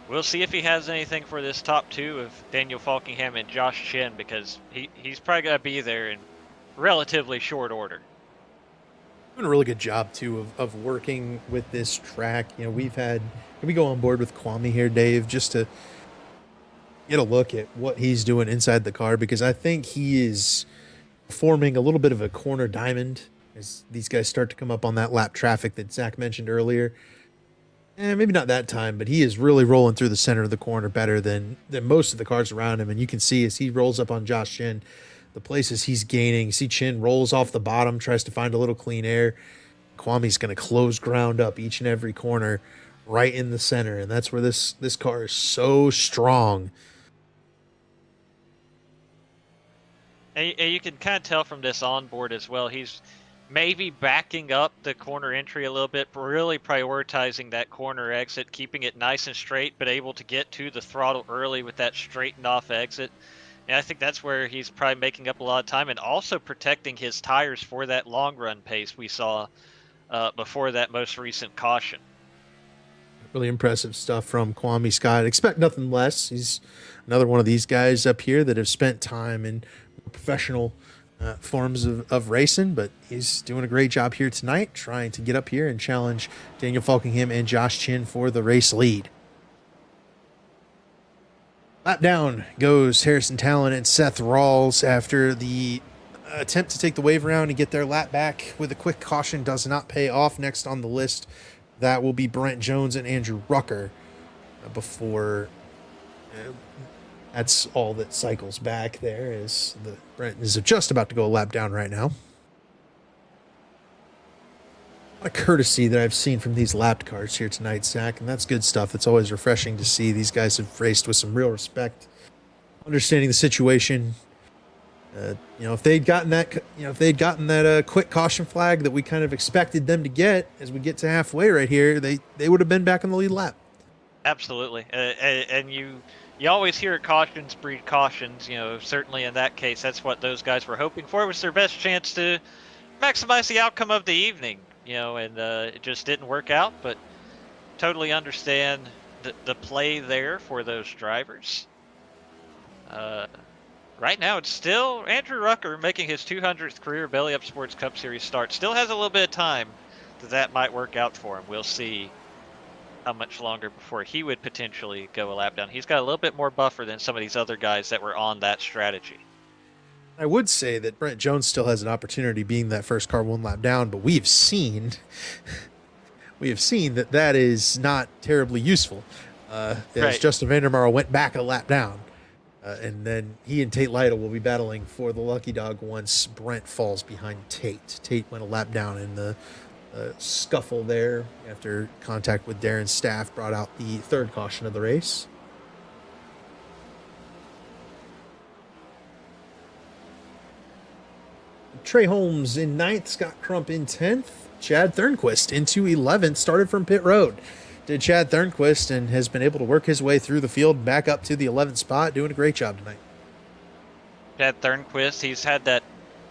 We'll see if he has anything for this top 2 of Daniel Falkingham and Josh Chin, because he's probably going to be there in relatively short order. Doing a really good job too of working with this track. You know, can we go on board with Kwame here, Dave, just to get a look at what he's doing inside the car, because I think he is forming a little bit of a corner diamond as these guys start to come up on that lap traffic that Zach mentioned earlier. Maybe not that time, but he is really rolling through the center of the corner better than most of the cars around him. And you can see as he rolls up on Josh Chin, the places he's gaining. See Chin rolls off the bottom, tries to find a little clean air. Kwame's going to close ground up each and every corner right in the center, and that's where this car is so strong. And you can kind of tell from this onboard as well, he's maybe backing up the corner entry a little bit, really prioritizing that corner exit, keeping it nice and straight, but able to get to the throttle early with that straightened off exit. And I think that's where he's probably making up a lot of time, and also protecting his tires for that long run pace we saw before that most recent caution. Really impressive stuff from Kwame Scott. Expect nothing less. He's another one of these guys up here that have spent time in professional forms of racing, but he's doing a great job here tonight, trying to get up here and challenge Daniel Falkingham and Josh Chin for the race lead. Lap down goes Harrison Talon and Seth Rawls after the attempt to take the wave around and get their lap back with a quick caution does not pay off. Next on the list, that will be Brent Jones and Andrew Rucker before that's all that cycles back there. Is Brent is just about to go a lap down right now. A lot of courtesy that I've seen from these lapped cars here tonight, Zach, and that's good stuff. It's always refreshing to see. These guys have raced with some real respect, understanding the situation. If they'd gotten that, quick caution flag that we kind of expected them to get as we get to halfway right here, they would have been back on the lead lap. Absolutely, and you always hear cautions breed cautions. You know, certainly in that case, that's what those guys were hoping for. It was their best chance to maximize the outcome of the evening. You know, and it just didn't work out. But totally understand the play there for those drivers. Right now, it's still Andrew Rucker making his 200th career Belly Up Sports Cup Series start. Still has a little bit of time that might work out for him. We'll see how much longer before he would potentially go a lap down. He's got a little bit more buffer than some of these other guys that were on that strategy. I would say that Brent Jones still has an opportunity being that first car 1 lap down, but we have seen that is not terribly useful. As Right. Justin Vandermeer went back a lap down. And then he and Tate Lytle will be battling for the lucky dog once Brent falls behind Tate. Tate went a lap down in the scuffle there after contact with Darren's staff brought out the third caution of the race. Trey Holmes in 9th, Scott Crump in 10th, Chad Thornquist into 11th, started from pit road. Did Chad Thornquist and has been able to work his way through the field back up to the 11th spot, doing a great job tonight. Chad Thornquist, he's had that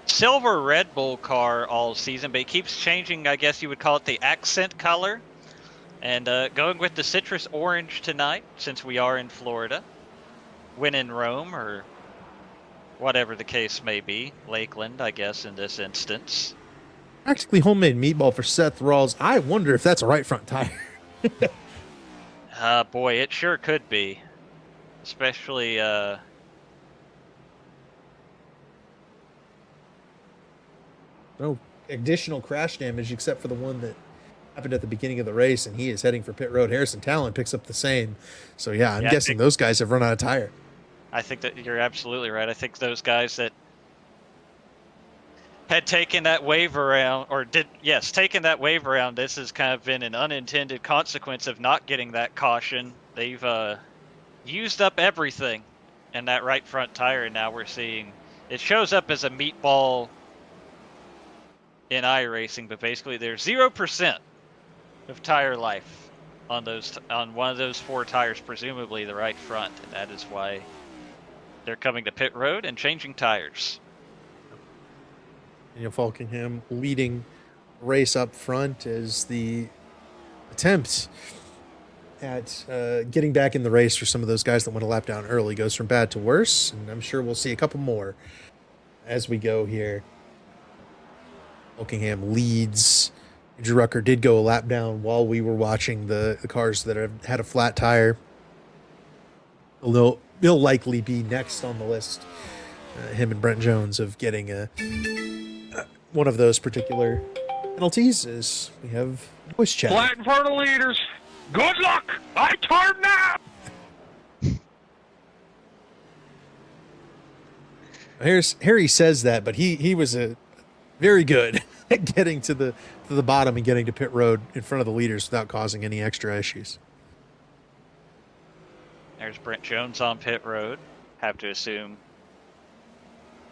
silver Red Bull car all season, but he keeps changing, I guess you would call it the accent color, and going with the citrus orange tonight, since we are in Florida. When in Rome, or whatever the case may be. Lakeland, I guess, in this instance. Practically homemade meatball for Seth Rawls. I wonder if that's a right front tire. Boy, it sure could be. Especially, No additional crash damage except for the one that happened at the beginning of the race, and he is heading for pit road. Harrison Talon picks up the same. So, yeah, I'm guessing those guys have run out of tire. I think that you're absolutely right. I think those guys that had taken that wave around, taken that wave around, this has kind of been an unintended consequence of not getting that caution. They've used up everything in that right front tire, and now we're seeing it shows up as a meatball in iRacing, but basically there's 0% of tire life on one of those 4 tires, presumably the right front, and that is why they're coming to pit road and changing tires. Daniel Falkingham leading race up front as the attempt at getting back in the race for some of those guys that went a lap down early goes from bad to worse, and I'm sure we'll see a couple more as we go here. Falkingham leads. Andrew Rucker did go a lap down while we were watching the cars that have had a flat tire. Although he'll likely be next on the list, him and Brent Jones, of getting one of those particular penalties as we have voice chat. Flat in front of the leaders. Good luck. I turn now. Harry says that, but he was very good at getting to the bottom and getting to pit road in front of the leaders without causing any extra issues. There's Brent Jones on pit road. Have to assume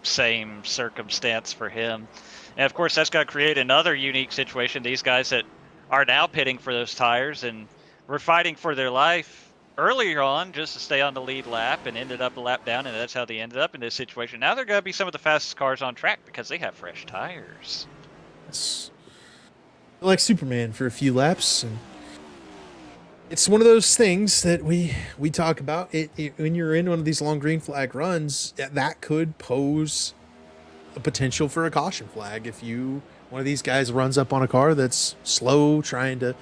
same circumstance for him. And of course, that's going to create another unique situation. These guys that are now pitting for those tires and were fighting for their life earlier on just to stay on the lead lap and ended up a lap down, and that's how they ended up in this situation. Now they're going to be some of the fastest cars on track because they have fresh tires. It's like Superman for a few laps, and it's one of those things that we talk about. When you're in one of these long green flag runs, that could pose a potential for a caution flag if one of these guys runs up on a car that's slow, trying to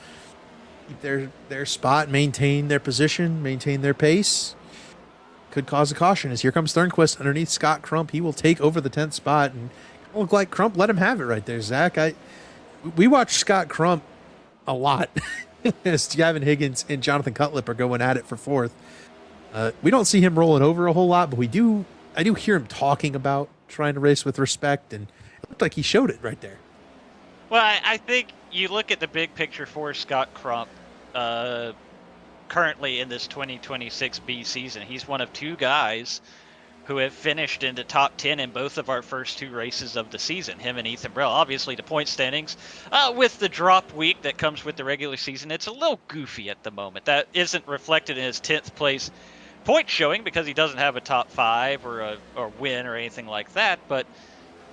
keep their spot, maintain their position, maintain their pace. Could cause a caution. As here comes Thornquist underneath Scott Crump. He will take over the 10th spot, and it look like Crump let him have it right there, Zach. We watched Scott Crump a lot as Gavin Higgins and Jonathan Cutlip are going at it for 4th. We don't see him rolling over a whole lot, but I do hear him talking about trying to race with respect, and it looked like he showed it right there. Well, I think you look at the big picture for Scott Crump currently in this 2026 B season. He's one of 2 guys who have finished in the top 10 in both of our first 2 races of the season, him and Ethan Brell. Obviously, the point standings, with the drop week that comes with the regular season, it's a little goofy at the moment. That isn't reflected in his 10th place point showing because he doesn't have a top 5 or a win or anything like that. But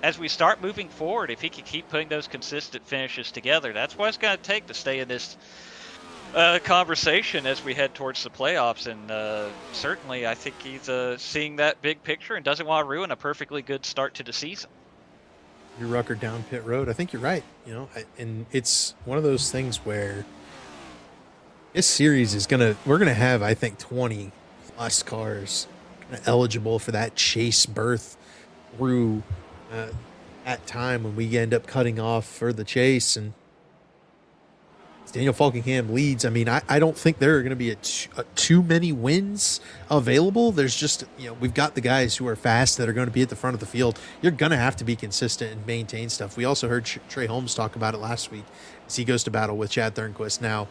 as we start moving forward, if he can keep putting those consistent finishes together, that's what it's going to take to stay in this conversation as we head towards the playoffs, and certainly I think he's seeing that big picture and doesn't want to ruin a perfectly good start to the season. Your Rucker down pit road. I think you're right. And it's one of those things where this series we're gonna have, I think, 20 plus cars eligible for that chase berth through that time when we end up cutting off for the chase. And Daniel Falkingham leads. I mean, I don't think there are going to be too many wins available. There's just, we've got the guys who are fast that are going to be at the front of the field. You're going to have to be consistent and maintain stuff. We also heard Trey Holmes talk about it last week as he goes to battle with Chad Thornquist now.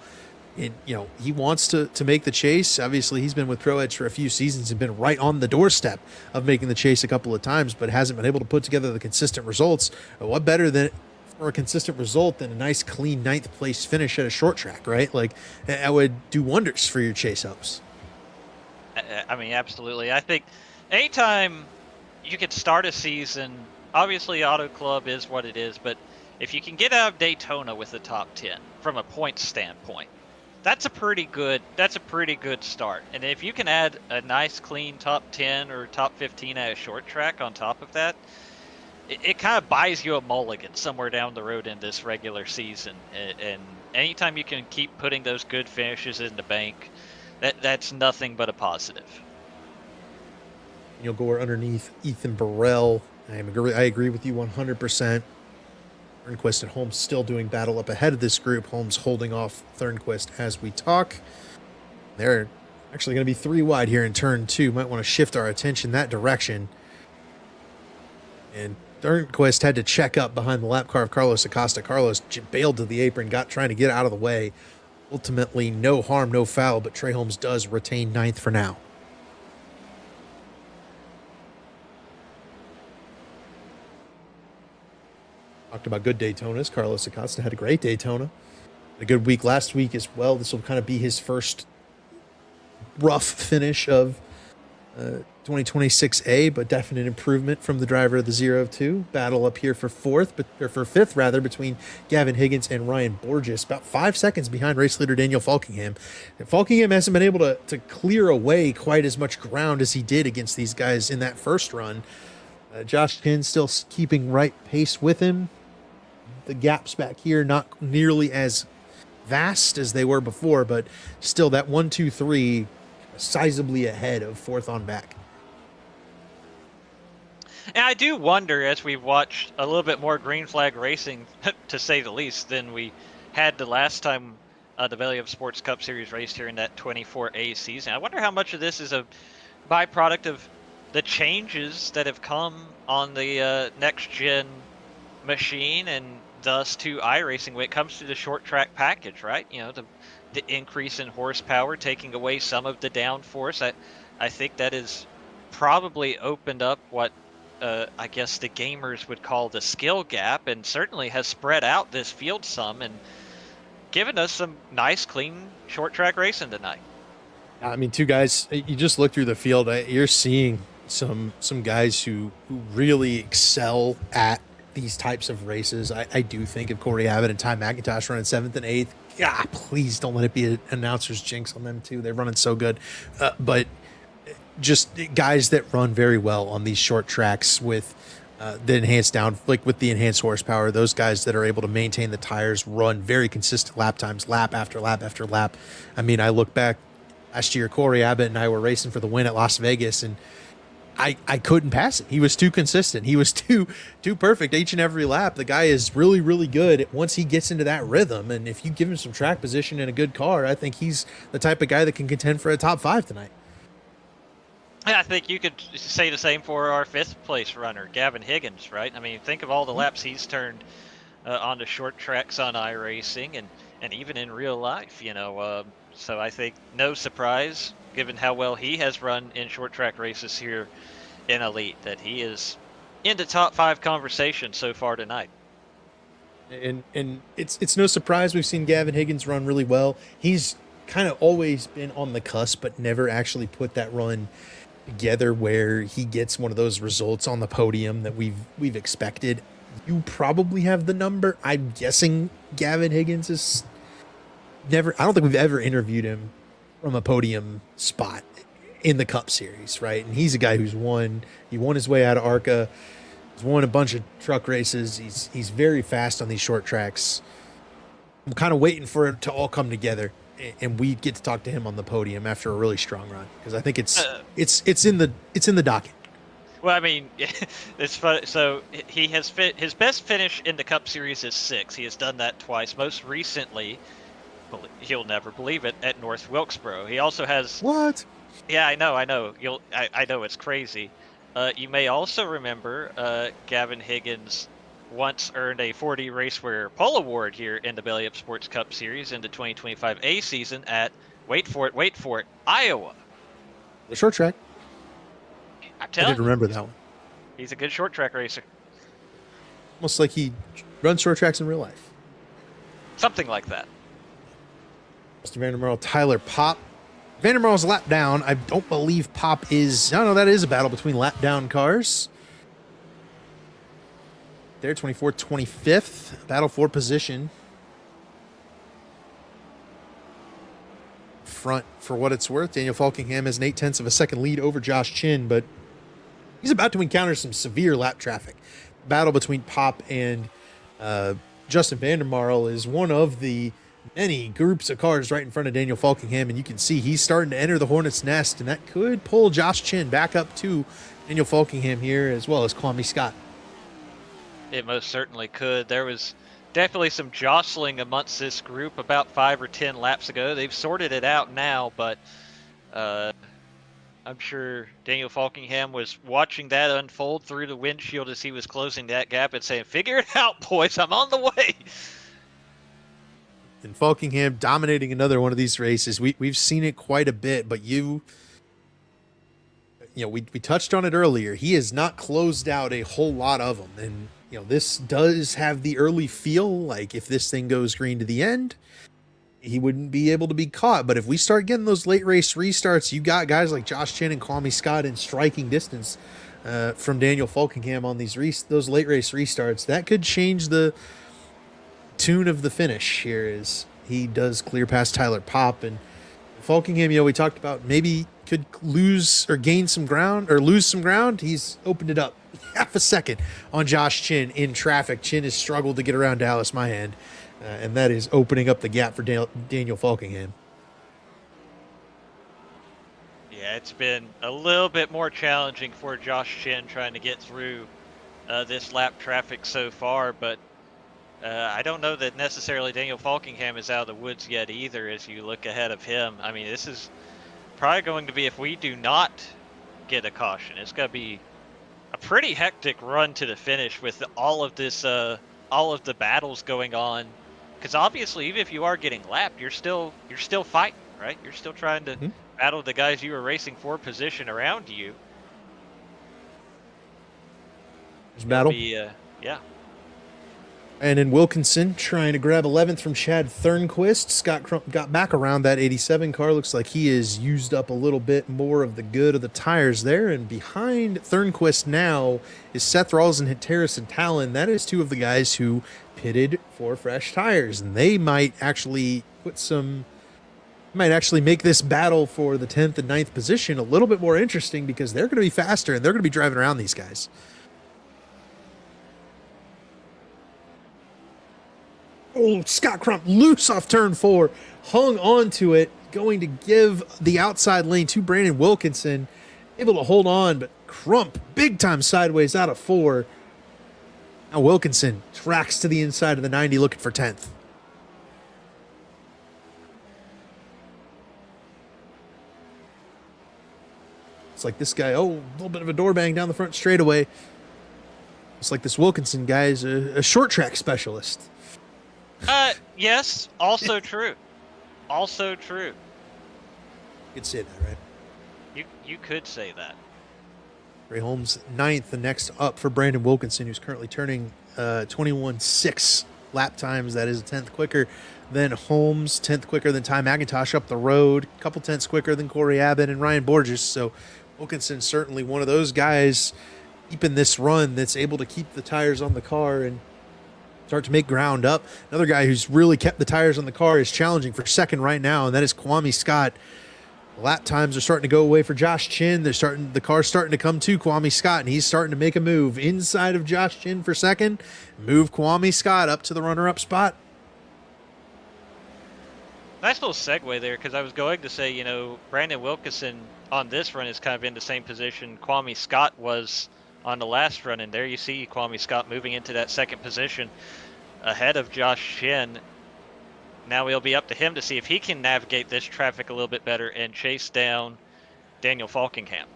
And, he wants to make the chase. Obviously, he's been with Pro Edge for a few seasons and been right on the doorstep of making the chase a couple of times, but hasn't been able to put together the consistent results. What better than for a consistent result than a nice, clean 9th place finish at a short track, right? Like, that would do wonders for your chase hopes. I mean, absolutely. I think anytime you can start a season, obviously Auto Club is what it is, but if you can get out of Daytona with the top 10 from a points standpoint, that's a pretty good start. And if you can add a nice, clean top 10 or top 15 at a short track on top of that, it kind of buys you a mulligan somewhere down the road in this regular season. And anytime you can keep putting those good finishes in the bank, that's nothing but a positive. You'll go underneath Ethan Burrell. I agree with you 100%. Thornquist and Holmes still doing battle up ahead of this group. Holmes holding off Thornquist as we talk. They're actually going to be 3 wide here in turn 2. Might want to shift our attention that direction. And Thornquist had to check up behind the lap car of Carlos Acosta. Carlos bailed to the apron, trying to get out of the way. Ultimately, no harm, no foul, but Trey Holmes does retain 9th for now. Talked about good Daytonas. Carlos Acosta had a great Daytona. A good week last week as well. This will kind of be his first rough finish of 2026A, but definite improvement from the driver of the 0-2. Battle up here for fifth between Gavin Higgins and Ryan Borges. About 5 seconds behind race leader Daniel Falkingham. And Falkingham hasn't been able to clear away quite as much ground as he did against these guys in that first run. Josh Kinn still keeping right pace with him. The gaps back here not nearly as vast as they were before, but still that 1, 2, 3 sizably ahead of 4th on back. And I do wonder, as we've watched a little bit more green flag racing, to say the least, than we had the last time the Valley of Sports Cup Series raced here in that 24A season. I wonder how much of this is a byproduct of the changes that have come on the next-gen machine and thus to iRacing when it comes to the short track package, right? The increase in horsepower, taking away some of the downforce. I think that has probably opened up what I guess the gamers would call the skill gap, and certainly has spread out this field some and given us some nice, clean short track racing tonight. I mean, 2 guys, you just look through the field, you're seeing some guys who really excel at these types of races. I do think of Corey Abbott and Ty McIntosh running 7th and 8th. Yeah, please don't let it be an announcer's jinx on them too. They're running so good. But just guys that run very well on these short tracks with the enhanced with the enhanced horsepower. Those guys that are able to maintain the tires, run very consistent lap times, lap after lap after lap. I mean, I look back last year, Corey Abbott and I were racing for the win at Las Vegas, and I couldn't pass it. He was too consistent. He was too perfect each and every lap. The guy is really, really good once he gets into that rhythm. And if you give him some track position and a good car, I think he's the type of guy that can contend for a top 5 tonight. Yeah, I think you could say the same for our 5th place runner, Gavin Higgins, right? I mean, think of all the laps he's turned onto short tracks on iRacing and even in real life, so I think no surprise, given how well he has run in short track races here in Elite, that he is in the top 5 conversation so far tonight. And it's no surprise we've seen Gavin Higgins run really well. He's kind of always been on the cusp, but never actually put that run together where he gets one of those results on the podium that we've expected. You probably have the number. I'm guessing Gavin Higgins is I don't think we've ever interviewed him from a podium spot in the Cup Series, right? And he's a guy who's won. He won his way out of ARCA. He's won a bunch of truck races. He's very fast on these short tracks. I'm kind of waiting for it to all come together, and we get to talk to him on the podium after a really strong run, because I think it's in the docket. Well, I mean, it's fun. So he has his best finish in the Cup Series is 6th. He has done that twice. Most recently, he'll never believe it, at North Wilkesboro. He also has What? Yeah, I know. I know it's crazy. You may also remember Gavin Higgins once earned a 40 Racewear Pole Award here in the Belly Up Sports Cup Series in the 2025 A season at, wait for it, Iowa. The short track. I I didn't remember that one. He's a good short track racer. Almost like he runs short tracks in real life. Something like that. Mr. Vandermeer, Tyler Pop. Vandermeer's lap down. I don't believe Pop is. No, that is a battle between lap down cars. There, 24th, 25th. Battle for position. Front, for what it's worth, Daniel Falkingham has an 0.8 of a second lead over Josh Chin, but he's about to encounter some severe lap traffic. Battle between Pop and Justin Vandermarl is one of the many groups of cars right in front of Daniel Falkingham, and you can see he's starting to enter the hornet's nest, and that could pull Josh Chin back up to Daniel Falkingham here, as well as Kwame Scott. It most certainly could. There was definitely some jostling amongst this group about 5 or 10 laps ago. They've sorted it out now, but I'm sure Daniel Falkingham was watching that unfold through the windshield as he was closing that gap and saying, "Figure it out, boys, I'm on the way." And Falkingham dominating another one of these races. We've seen it quite a bit, but we touched on it earlier. He has not closed out a whole lot of them, and this does have the early feel like if this thing goes green to the end, he wouldn't be able to be caught. But if we start getting those late race restarts, you got guys like Josh Chin and Kwame Scott in striking distance from Daniel Falkingham on those late race restarts. That could change the tune of the finish here as he does clear past Tyler Pop. And Falkingham, we talked about maybe could lose some ground. He's opened it up half a second on Josh Chin in traffic. Chin has struggled to get around Dallas Mahan, and that is opening up the gap for Daniel Falkingham. Yeah, it's been a little bit more challenging for Josh Chin trying to get through this lap traffic so far, but I don't know that necessarily Daniel Falkingham is out of the woods yet either as you look ahead of him. I mean, this is probably going to be, if we do not get a caution, it's going to be a pretty hectic run to the finish with all of this, all of the battles going on. Because obviously, even if you are getting lapped, you're still fighting, right? You're still trying to battle the guys you were racing for position around you. There's battle. Yeah. And in Wilkinson, trying to grab 11th from Chad Thernquist. Scott Crump got back around that 87 car. Looks like he has used up a little bit more of the good of the tires there. And behind Thernquist now is Seth Rawls and Hatteras and Talon. That is two of the guys who pitted for fresh tires. And they might actually make this battle for the 10th and 9th position a little bit more interesting, because they're going to be faster and they're going to be driving around these guys. Oh, Scott Crump loose off turn 4, hung on to it, going to give the outside lane to Brandon Wilkinson, able to hold on, but Crump big time sideways out of 4. Now Wilkinson tracks to the inside of the 90 looking for 10th. It's like this guy, a little bit of a door bang down the front straightaway. It's like this Wilkinson guy is a short track specialist. Yes, also true. Also true. You could say that, right? You could say that. Ray Holmes 9th, the next up for Brandon Wilkinson, who's currently turning 21.6 lap times. That is a 10th quicker than Holmes, 10th quicker than Ty McIntosh up the road, a couple tenths quicker than Corey Abbott and Ryan Borges. So Wilkinson certainly one of those guys keeping this run that's able to keep the tires on the car and start to make ground up. Another guy who's really kept the tires on the car is challenging for second right now, and that is Kwame Scott. Lap times are starting to go away for Josh Chin. The car's starting to come to Kwame Scott, and he's starting to make a move inside of Josh Chin for second. Move Kwame Scott up to the runner-up spot. Nice little segue there, because I was going to say, Brandon Wilkinson on this run is kind of in the same position Kwame Scott was on the last run, and there you see Kwame Scott moving into that second position ahead of Josh Chin. Now it'll be up to him to see if he can navigate this traffic a little bit better and chase down Daniel Falkingham.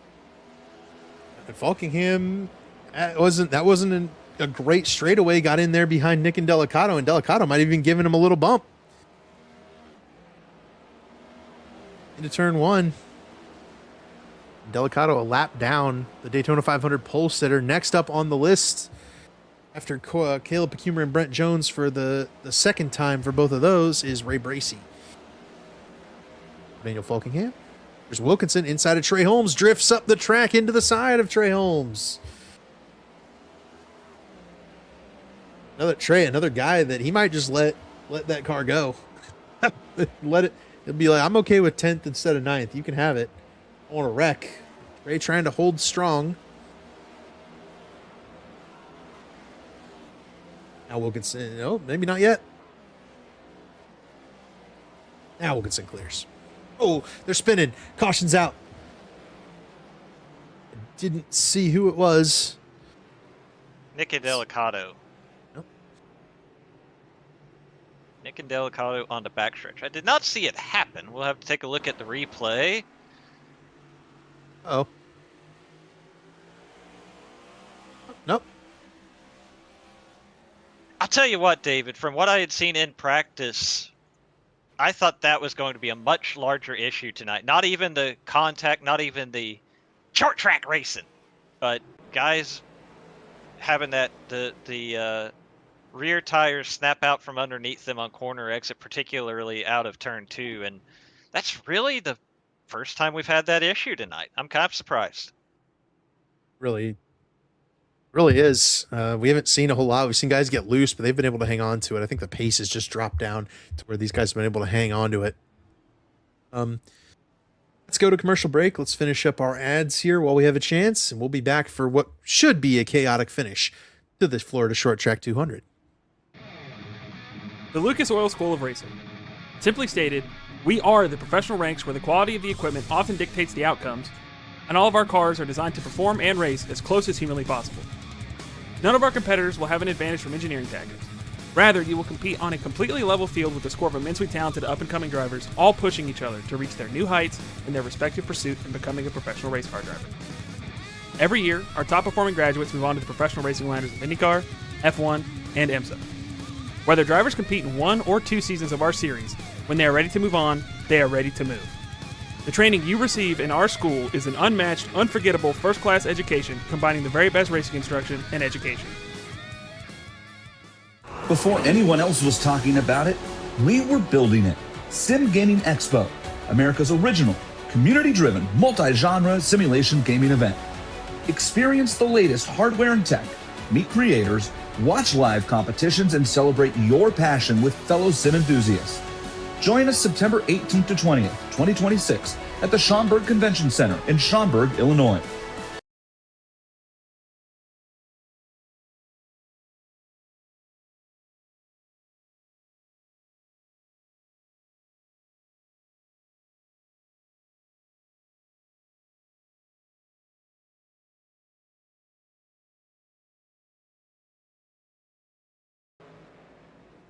And Falkingham, that wasn't a great straightaway, got in there behind Nick and Delicato, and Delicato might have even given him a little bump. Into turn one. Delicato a lap down the Daytona 500 pole sitter. Next up on the list, after Caleb Pacumer and Brent Jones for the second time for both of those, is Ray Bracey. Daniel Falkingham. There's Wilkinson inside of Trey Holmes. Drifts up the track into the side of Trey Holmes. Another guy that he might just let that car go. He'll be like, I'm okay with 10th instead of 9th. You can have it. I want to wreck. Ray trying to hold strong. Now Wilkinson, no, maybe not yet. Now Wilkinson clears. Oh, they're spinning. Caution's out. Didn't see who it was. Nick and Delicato. Nope. Nick and Delicato on the backstretch. I did not see it happen. We'll have to take a look at the replay. Oh. Nope. I'll tell you what, David, from what I had seen in practice, I thought that was going to be a much larger issue tonight. Not even the contact, not even the short track racing, but guys having the rear tires snap out from underneath them on corner exit, particularly out of turn 2, and that's really the first time we've had that issue tonight. I'm kind of surprised. Really is. We haven't seen a whole lot. We've seen guys get loose, but they've been able to hang on to it. I think the pace has just dropped down to where these guys have been able to hang on to it. Let's go to commercial break. Let's finish up our ads here while we have a chance, and we'll be back for what should be a chaotic finish to the Florida Short Track 200. The Lucas Oil School of Racing. Simply stated, we are the professional ranks where the quality of the equipment often dictates the outcomes, and all of our cars are designed to perform and race as close as humanly possible. None of our competitors will have an advantage from engineering tactics. Rather, you will compete on a completely level field with a score of immensely talented up-and-coming drivers, all pushing each other to reach their new heights in their respective pursuit in becoming a professional race car driver. Every year, our top-performing graduates move on to the professional racing ladders of IndyCar, F1, and IMSA. Whether drivers compete in 1 or 2 seasons of our series, when they are ready to move on, they are ready to move. The training you receive in our school is an unmatched, unforgettable, first-class education combining the very best racing instruction and education. Before anyone else was talking about it, we were building it. Sim Gaming Expo, America's original, community-driven, multi-genre simulation gaming event. Experience the latest hardware and tech, meet creators, watch live competitions, and celebrate your passion with fellow sim enthusiasts. Join us September 18th to 20th, 2026 at the Schaumburg Convention Center in Schaumburg, Illinois.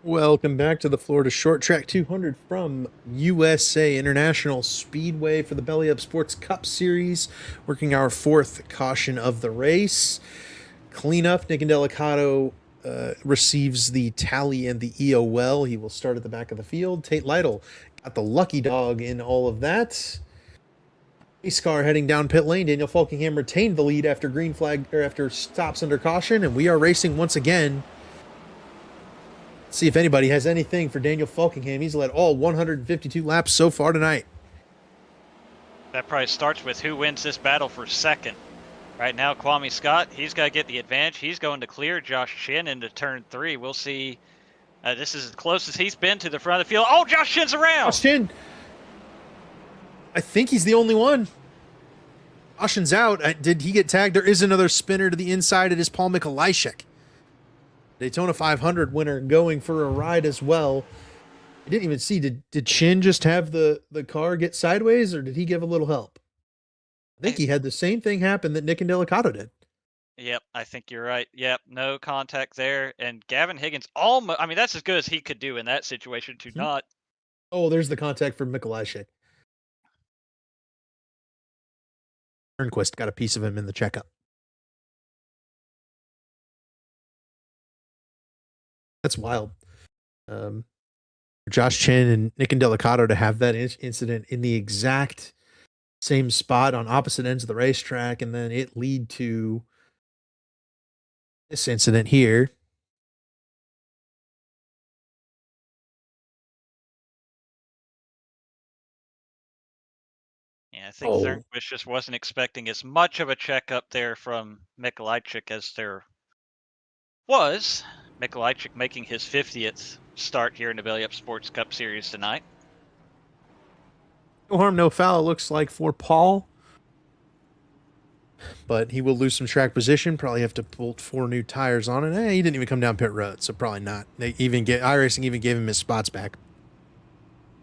Welcome back to the Florida Short Track 200 from USA International Speedway for the Belly Up Sports Cup Series, working our 4th caution of the race. Cleanup, Nick and Delicato receives the tally and the EOL. He will start at the back of the field. Tate Lytle got the lucky dog in all of that. Race car heading down pit lane. Daniel Falkingham retained the lead after green flag, or after stops under caution, and we are racing once again. See if anybody has anything for Daniel Falkingham. He's led all 152 laps so far tonight. That probably starts with who wins this battle for second. Right now, Kwame Scott, he's got to get the advantage. He's going to clear Josh Chin into turn 3. We'll see. This is as close as he's been to the front of the field. Oh, Josh Chin's around. Josh Chin. I think he's the only one. Caution's out. Did he get tagged? There is another spinner to the inside. It is Paul Mikolajczyk. Daytona 500 winner going for a ride as well. I didn't even see. Did Chin just have the car get sideways, or did he give a little help? I think he had the same thing happen that Nick and Delicato did. Yep, I think you're right. Yep, no contact there. And Gavin Higgins almost, I mean, that's as good as he could do in that situation to not. Oh, there's the contact for Mikolajczyk. Turnquist got a piece of him in the checkup. That's wild. Josh Chin and Nick and Delicato to have that incident in the exact same spot on opposite ends of the racetrack, and then it lead to this incident here. Yeah, I think Turnquist just wasn't expecting as much of a checkup there from Mikolajczyk as there was. Mikolajczyk making his 50th start here in the Belly Up Sports Cup Series tonight. No harm, no foul, it looks like, for Paul. But he will lose some track position. Probably have to bolt 4 new tires on it. He didn't even come down pit road, so probably not. iRacing even gave him his spots back.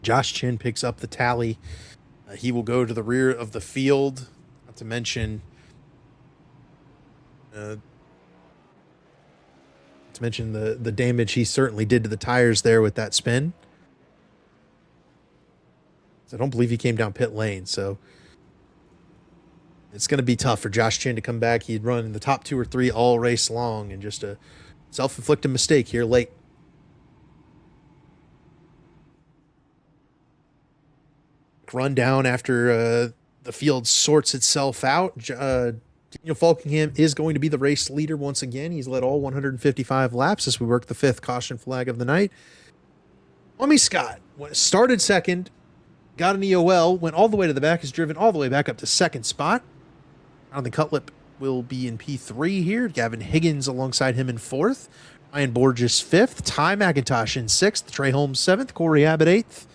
Josh Chin picks up the tally. He will go to the rear of the field. Not to mention, the damage he certainly did to the tires there with that spin. So I don't believe he came down pit lane. So it's going to be tough for Josh Chin to come back. He'd run in the top 2 or 3 all race long, and just a self-inflicted mistake here late. Run down after the field sorts itself out. Daniel Falkingham is going to be the race leader once again. He's led all 155 laps as we work the 5th caution flag of the night. Kwame Scott started second, got an EOL, went all the way to the back, is driven all the way back up to 2nd spot. Jonathan Cutlip will be in P3 here. Gavin Higgins alongside him in 4th. Ryan Borges 5th. Ty McIntosh in 6th. Trey Holmes 7th. Corey Abbott 8th.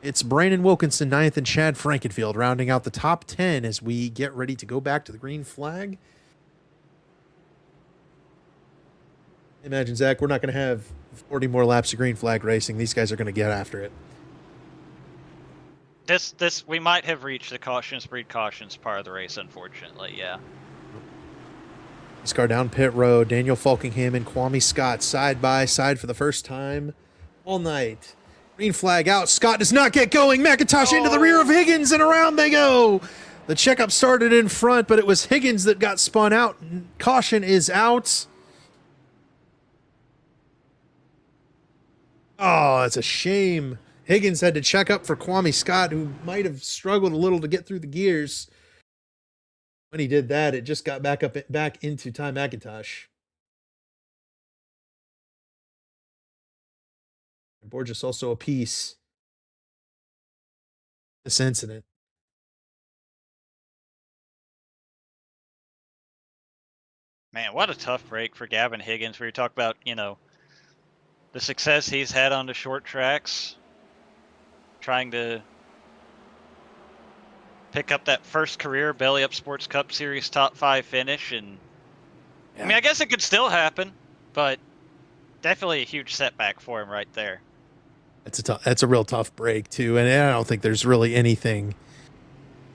It's Brandon Wilkinson 9th and Chad Frankenfield rounding out the top 10 as we get ready to go back to the green flag. Imagine, Zach, we're not going to have 40 more laps of green flag racing. These guys are going to get after it. We might have reached the cautions part of the race, unfortunately. Yeah. This car down pit road. Daniel Falkingham and Kwame Scott side by side for the first time all night. Green flag out. Scott does not get going. McIntosh into the rear of Higgins, and around they go. The checkup started in front, but it was Higgins that got spun out. Caution is out. Oh, it's a shame. Higgins had to check up for Kwame Scott, who might have struggled a little to get through the gears. When he did that, it just got back into Ty McIntosh. Borges also a piece. This incident. Man, what a tough break for Gavin Higgins. We talk about, the success he's had on the short tracks, trying to pick up that first career Belly Up Sports Cup Series top 5 finish. And I mean, I guess it could still happen, but definitely a huge setback for him right there. That's a real tough break too, and I don't think there's really anything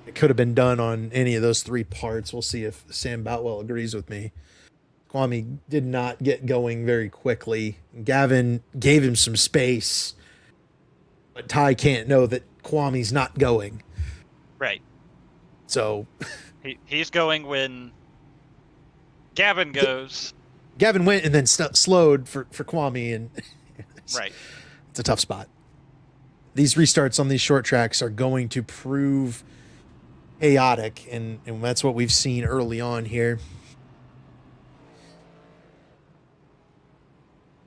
that could have been done on any of those 3 parts. We'll see if Sam Boutwell agrees with me. Kwame did not get going very quickly. Gavin gave him some space, but Ty can't know that Kwame's not going. Right. So he's going when Gavin goes. Gavin went and then slowed for Kwame, and right. It's a tough spot. These restarts on these short tracks are going to prove chaotic, and that's what we've seen early on here.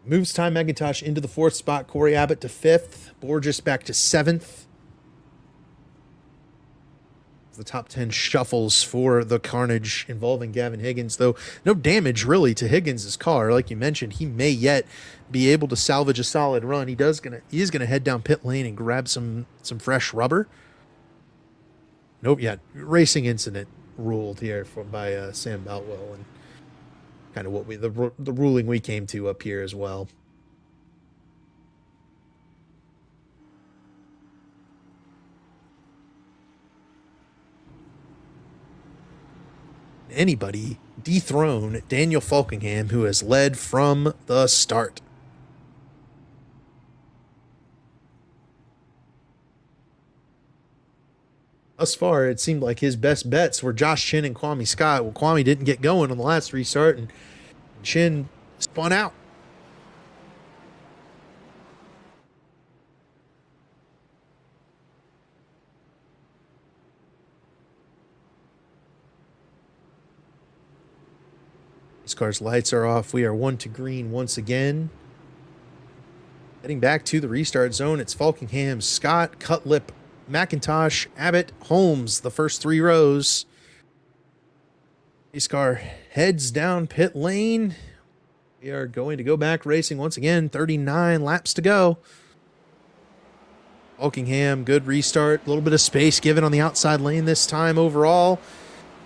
Moves Ty McIntosh into the 4th spot. Corey Abbott to 5th. Borges back to 7th. The top 10 shuffles for the carnage involving Gavin Higgins, though no damage really to Higgins' car. Like you mentioned, he may yet be able to salvage a solid run. He is gonna head down pit lane and grab some fresh rubber. Nope, yeah, racing incident ruled here by Sam Boutwell, and kind of what the ruling we came to up here as well. Anybody dethrone Daniel Falkingham, who has led from the start. Thus far, it seemed like his best bets were Josh Chin and Kwame Scott. Well, Kwame didn't get going on the last restart, and Chin spun out. These cars' lights are off. We are 1 to green once again. Heading back to the restart zone, it's Falkingham, Scott, Cutlip, McIntosh, Abbott, Holmes, the first 3 rows. This car heads down pit lane. We are going to go back racing once again. 39 laps to go. Falkingham, good restart. A little bit of space given on the outside lane this time overall.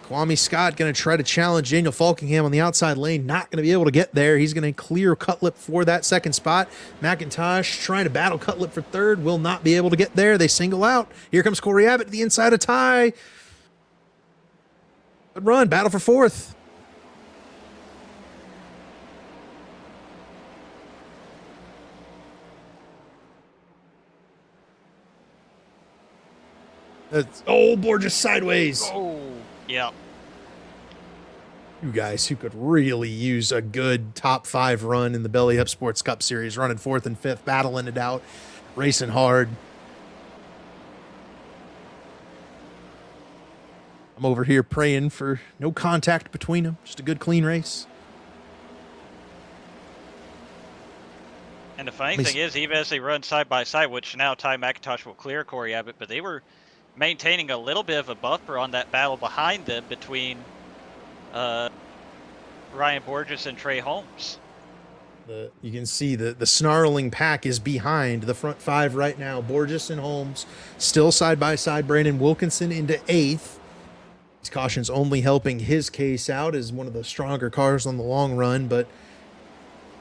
Kwame Scott going to try to challenge Daniel Falkingham on the outside lane. Not going to be able to get there. He's going to clear Cutlip for that second spot. McIntosh trying to battle Cutlip for third. Will not be able to get there. They single out. Here comes Corey Abbott to the inside of Ty. Good run. Battle for fourth. Borges sideways. Oh, yeah. You guys who could really use a good top 5 run in the Belly Up Sports Cup Series, running 4th and 5th, battling it out, racing hard. I'm over here praying for no contact between them, just a good clean race. And the funny thing is, even as they run side by side, which now Ty McIntosh will clear Corey Abbott, but they were maintaining a little bit of a buffer on that battle behind them between Ryan Borges and Trey Holmes. You can see the snarling pack is behind the front 5 right now. Borges and Holmes still side by side. Brandon Wilkinson into 8th. These cautions only helping his case out as one of the stronger cars on the long run, but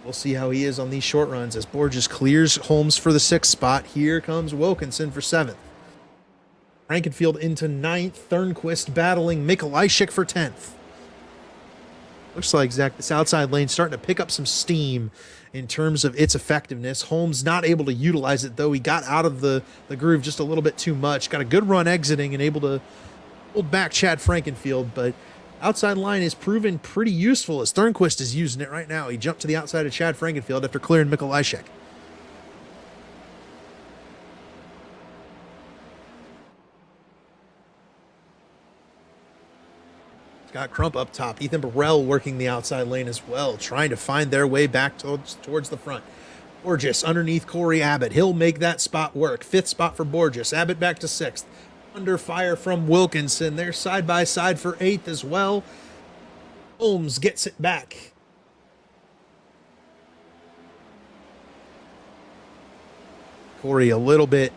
we'll see how he is on these short runs as Borges clears Holmes for the 6th spot. Here comes Wilkinson for 7th. Frankenfield into 9th. Thornquist battling Mikolajczyk for 10th. Looks like, Zach, this outside lane starting to pick up some steam in terms of its effectiveness. Holmes not able to utilize it, though. He got out of the groove just a little bit too much. Got a good run exiting and able to hold back Chad Frankenfield, but outside line is proven pretty useful as Thornquist is using it right now. He jumped to the outside of Chad Frankenfield after clearing Mikolajczyk. Got Crump up top. Ethan Burrell working the outside lane as well, trying to find their way back towards the front. Borges underneath Corey Abbott. He'll make that spot work. 5th spot for Borges. Abbott back to 6th. Under fire from Wilkinson. They're side by side for 8th as well. Holmes gets it back. Corey a little bit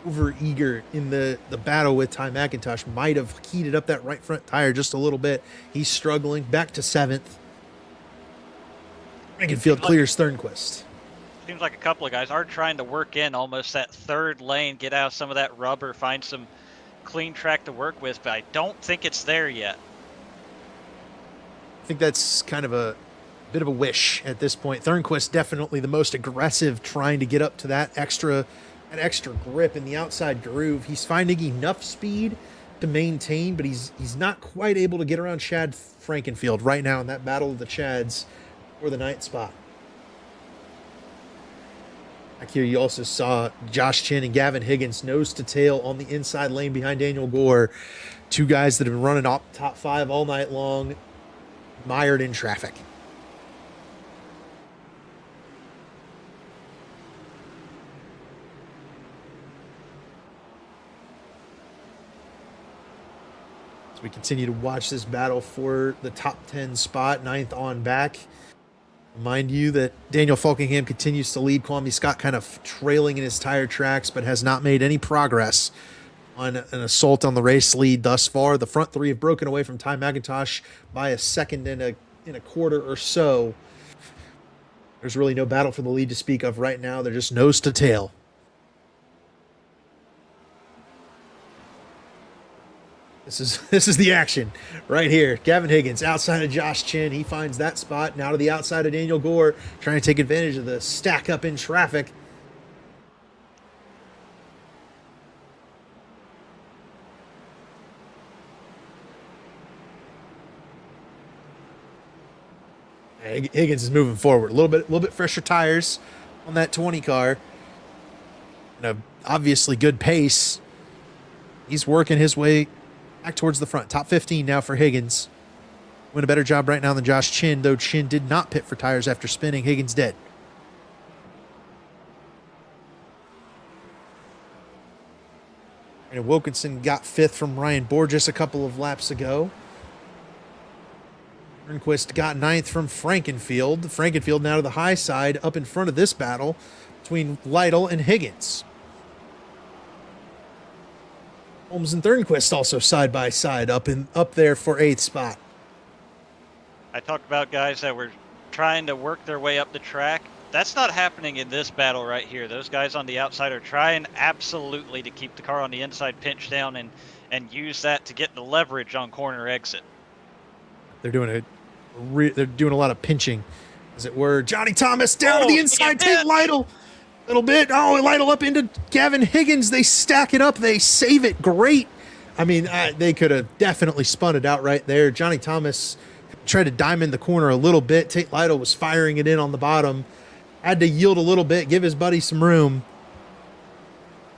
over eager in the battle with Ty McIntosh. Might have heated up that right front tire just a little bit. He's struggling. Back to 7th. Frankenfield clears Thornquist. Seems like a couple of guys are trying to work in almost that 3rd lane, get out some of that rubber, find some clean track to work with, but I don't think it's there yet. I think that's kind of a bit of a wish at this point. Thornquist definitely the most aggressive, trying to get up to that extra grip in the outside groove. He's finding enough speed to maintain, but he's not quite able to get around Chad Frankenfield right now in that battle of the Chads for the 9th spot. Back here you also saw Josh Chin and Gavin Higgins nose to tail on the inside lane behind Daniel Gore. 2 guys that have been running top 5 all night long, mired in traffic. So we continue to watch this battle for the top 10 spot, 9th on back. Remind you that Daniel Falkingham continues to lead. Kwame Scott kind of trailing in his tire tracks, but has not made any progress on an assault on the race lead thus far. The front three have broken away from Ty McIntosh by a second and a quarter or so. There's really no battle for the lead to speak of right now. They're just nose to tail. This is the action right here. Gavin Higgins outside of Josh Chin. He finds that spot. Now to the outside of Daniel Gore, trying to take advantage of the stack up in traffic. Higgins is moving forward. A little bit fresher tires on that 20 car. And a obviously good pace. He's working his way back towards the front. Top 15 now for Higgins. Doing a better job right now than Josh Chin, though Chin did not pit for tires after spinning. Higgins dead. And Wilkinson got 5th from Ryan Borges a couple of laps ago. Turnquist got 9th from Frankenfield. Frankenfield now to the high side, up in front of this battle between Lytle and Higgins. Holmes and Turnquist also side by side, up there for 8th spot. I talked about guys that were trying to work their way up the track. That's not happening in this battle right here. Those guys on the outside are trying absolutely to keep the car on the inside pinched down and use that to get the leverage on corner exit. They're doing a lot of pinching, as it were. Johnny Thomas down to the inside. Take Lytle. A little bit. Oh, Lytle up into Gavin Higgins. They stack it up. They save it. Great. I mean, they could have definitely spun it out right there. Johnny Thomas tried to diamond the corner a little bit. Tate Lytle was firing it in on the bottom. Had to yield a little bit, give his buddy some room.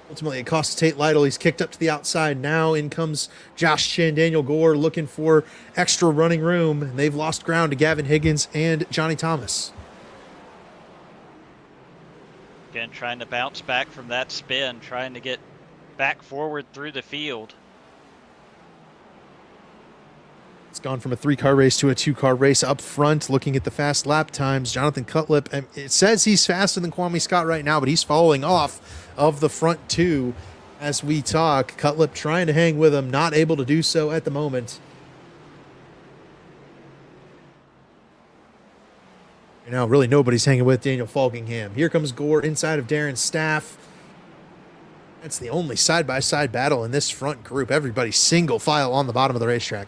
Ultimately, it cost Tate Lytle. He's kicked up to the outside. Now in comes Josh Chin, Daniel Gore looking for extra running room. And they've lost ground to Gavin Higgins and Johnny Thomas. Again, trying to bounce back from that spin, trying to get back forward through the field. It's gone from a 3-car race to a 2-car race up front. Looking at the fast lap times, Jonathan Cutlip, it says he's faster than Kwame Scott right now, but he's falling off of the front 2 as we talk. Cutlip trying to hang with him, not able to do so at the moment. And now really nobody's hanging with Daniel Falkingham. Here comes Gore inside of Darren Staff. That's the only side-by-side battle in this front group. Everybody's single file on the bottom of the racetrack.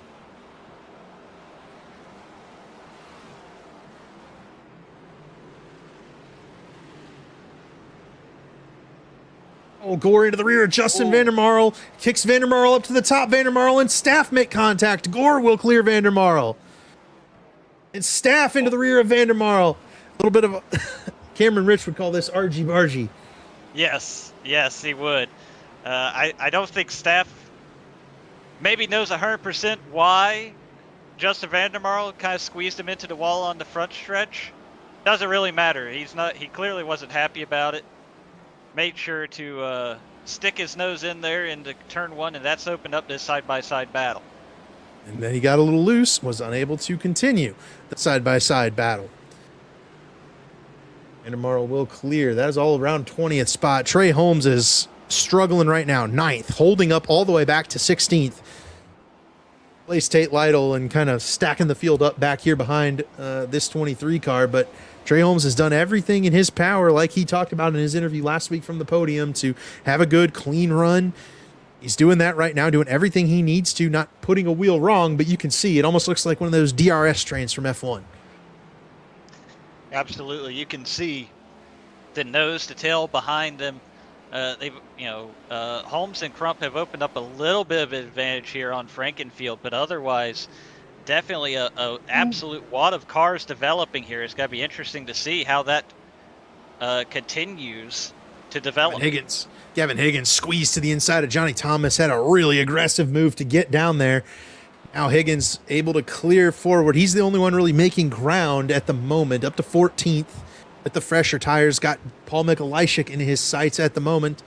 Oh, Gore into the rear of Justin Vandermarl. Kicks Vandermarl up to the top. Vandermarl and Staff make contact. Gore will clear Vandermarl. And Staff into the rear of Vandermarl. A little bit of Cameron Rich would call this argy-bargy. Yes, he would. I don't think Staff maybe knows 100% why Justin Vandermarl kind of squeezed him into the wall on the front stretch. Doesn't really matter. He clearly wasn't happy about it. Made sure to stick his nose in there into turn 1, and that's opened up this side-by-side battle. And then he got a little loose, was unable to continue the side-by-side battle. Vandermarl will clear. That is all around 20th spot. Trey Holmes is struggling right now, 9th, holding up all the way back to 16th. Plays Tate Lytle and kind of stacking the field up back here behind this 23 car, but Trey Holmes has done everything in his power, like he talked about in his interview last week from the podium, to have a good, clean run. He's doing that right now, doing everything he needs to, not putting a wheel wrong, but you can see it almost looks like one of those DRS trains from F1. Absolutely. You can see the nose to tail behind them. Holmes and Crump have opened up a little bit of advantage here on Frankenfield, but otherwise, definitely a absolute wad of cars developing here. It's got to be interesting to see how that continues to develop. Gavin Higgins squeezed to the inside of Johnny Thomas, had a really aggressive move to get down there. Now Higgins able to clear forward. He's the only one really making ground at the moment, up to 14th with the fresher tires. Got Paul Mikulajczyk in his sights at the moment.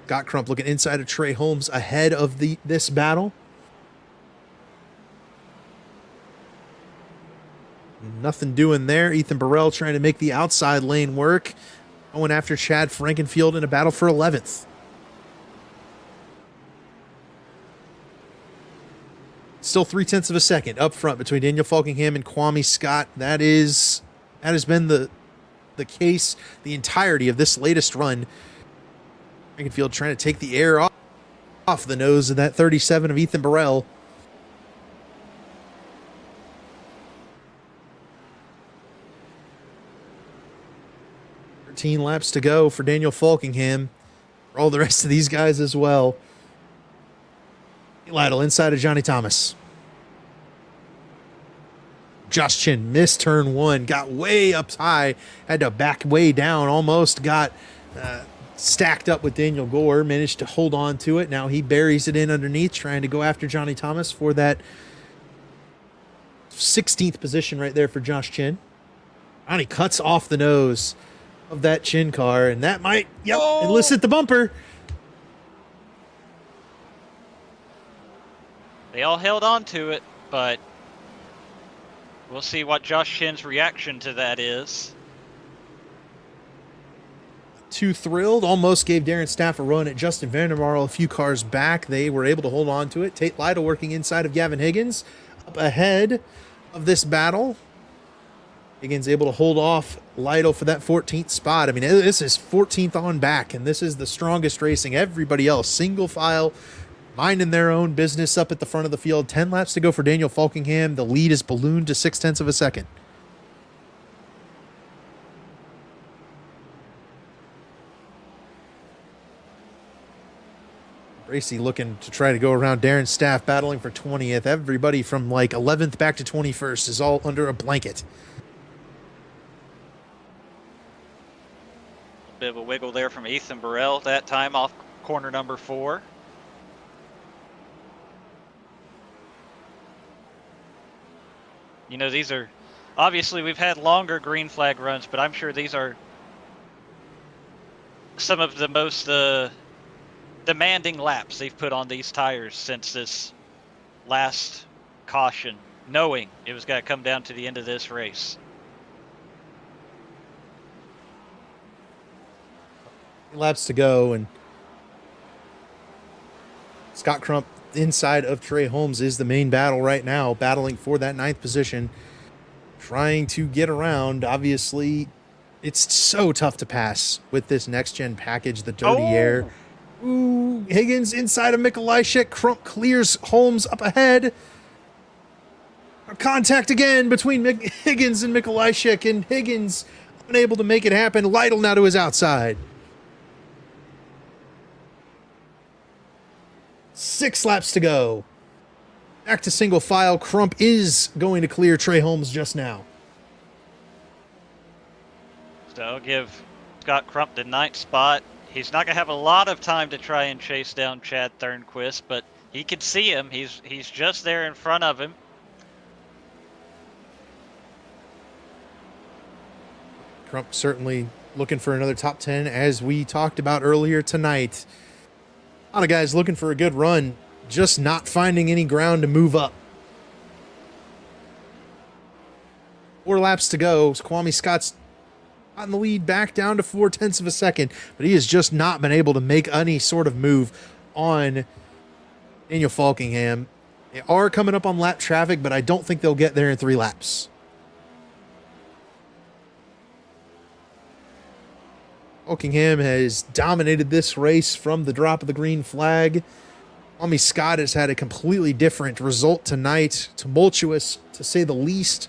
Got Crump looking inside of Trey Holmes ahead of this battle. Nothing doing there. Ethan Burrell trying to make the outside lane work. Going after Chad Frankenfield in a battle for 11th. Still 0.3 of a second up front between Daniel Falkingham and Kwame Scott. That has been the case the entirety of this latest run. Frankenfield trying to take the air off the nose of that 37 of Ethan Burrell. Laps to go for Daniel Falkingham. For all the rest of these guys as well. Lytle inside of Johnny Thomas. Josh Chin missed turn 1, got way up high, had to back way down, almost got stacked up with Daniel Gore, managed to hold on to it. Now he buries it in underneath, trying to go after Johnny Thomas for that 16th position right there for Josh Chin. Johnny cuts off the nose of that Chin car, and that might elicit the bumper. They all held on to it, but we'll see what Josh Chin's reaction to that is. Too thrilled, almost gave Darren Staff a run at Justin Vandermarl a few cars back. They were able to hold on to it. Tate Lytle working inside of Gavin Higgins up ahead of this battle. Higgins able to hold off Lytle for that 14th spot. I mean, this is 14th on back, and this is the strongest racing. Everybody else, single file, minding their own business up at the front of the field. 10 laps to go for Daniel Falkingham. The lead is ballooned to 0.6 of a second. Bracy looking to try to go around Darren Staff, battling for 20th. Everybody from like 11th back to 21st is all under a blanket. Bit of a wiggle there from Ethan Burrell that time off corner number 4. You know, these are obviously we've had longer green flag runs, but I'm sure these are some of the most demanding laps they've put on these tires since this last caution, knowing it was going to come down to the end of this race. Laps to go, and Scott Crump inside of Trey Holmes is the main battle right now, battling for that 9th position, trying to get around. Obviously, it's so tough to pass with this next-gen package, the dirty air. Ooh, Higgins inside of Mikolajczyk. Crump clears Holmes up ahead. Contact again between Higgins and Mikolajczyk, and Higgins unable to make it happen. Lytle now to his outside. 6 laps to go. Back to single file. Crump is going to clear Trey Holmes just now. So I'll give Scott Crump the 9th spot. He's not going to have a lot of time to try and chase down Chad Thornquist, but he can see him. He's just there in front of him. Crump certainly looking for another top 10, as we talked about earlier tonight. A lot of guys looking for a good run, just not finding any ground to move up. 4 laps to go. Kwame Scott's on the lead, back down to 0.4 of a second, but he has just not been able to make any sort of move on Daniel Falkingham. They are coming up on lap traffic, but I don't think they'll get there in 3 laps. Falkingham has dominated this race from the drop of the green flag. Kwame Scott has had a completely different result tonight. Tumultuous, to say the least.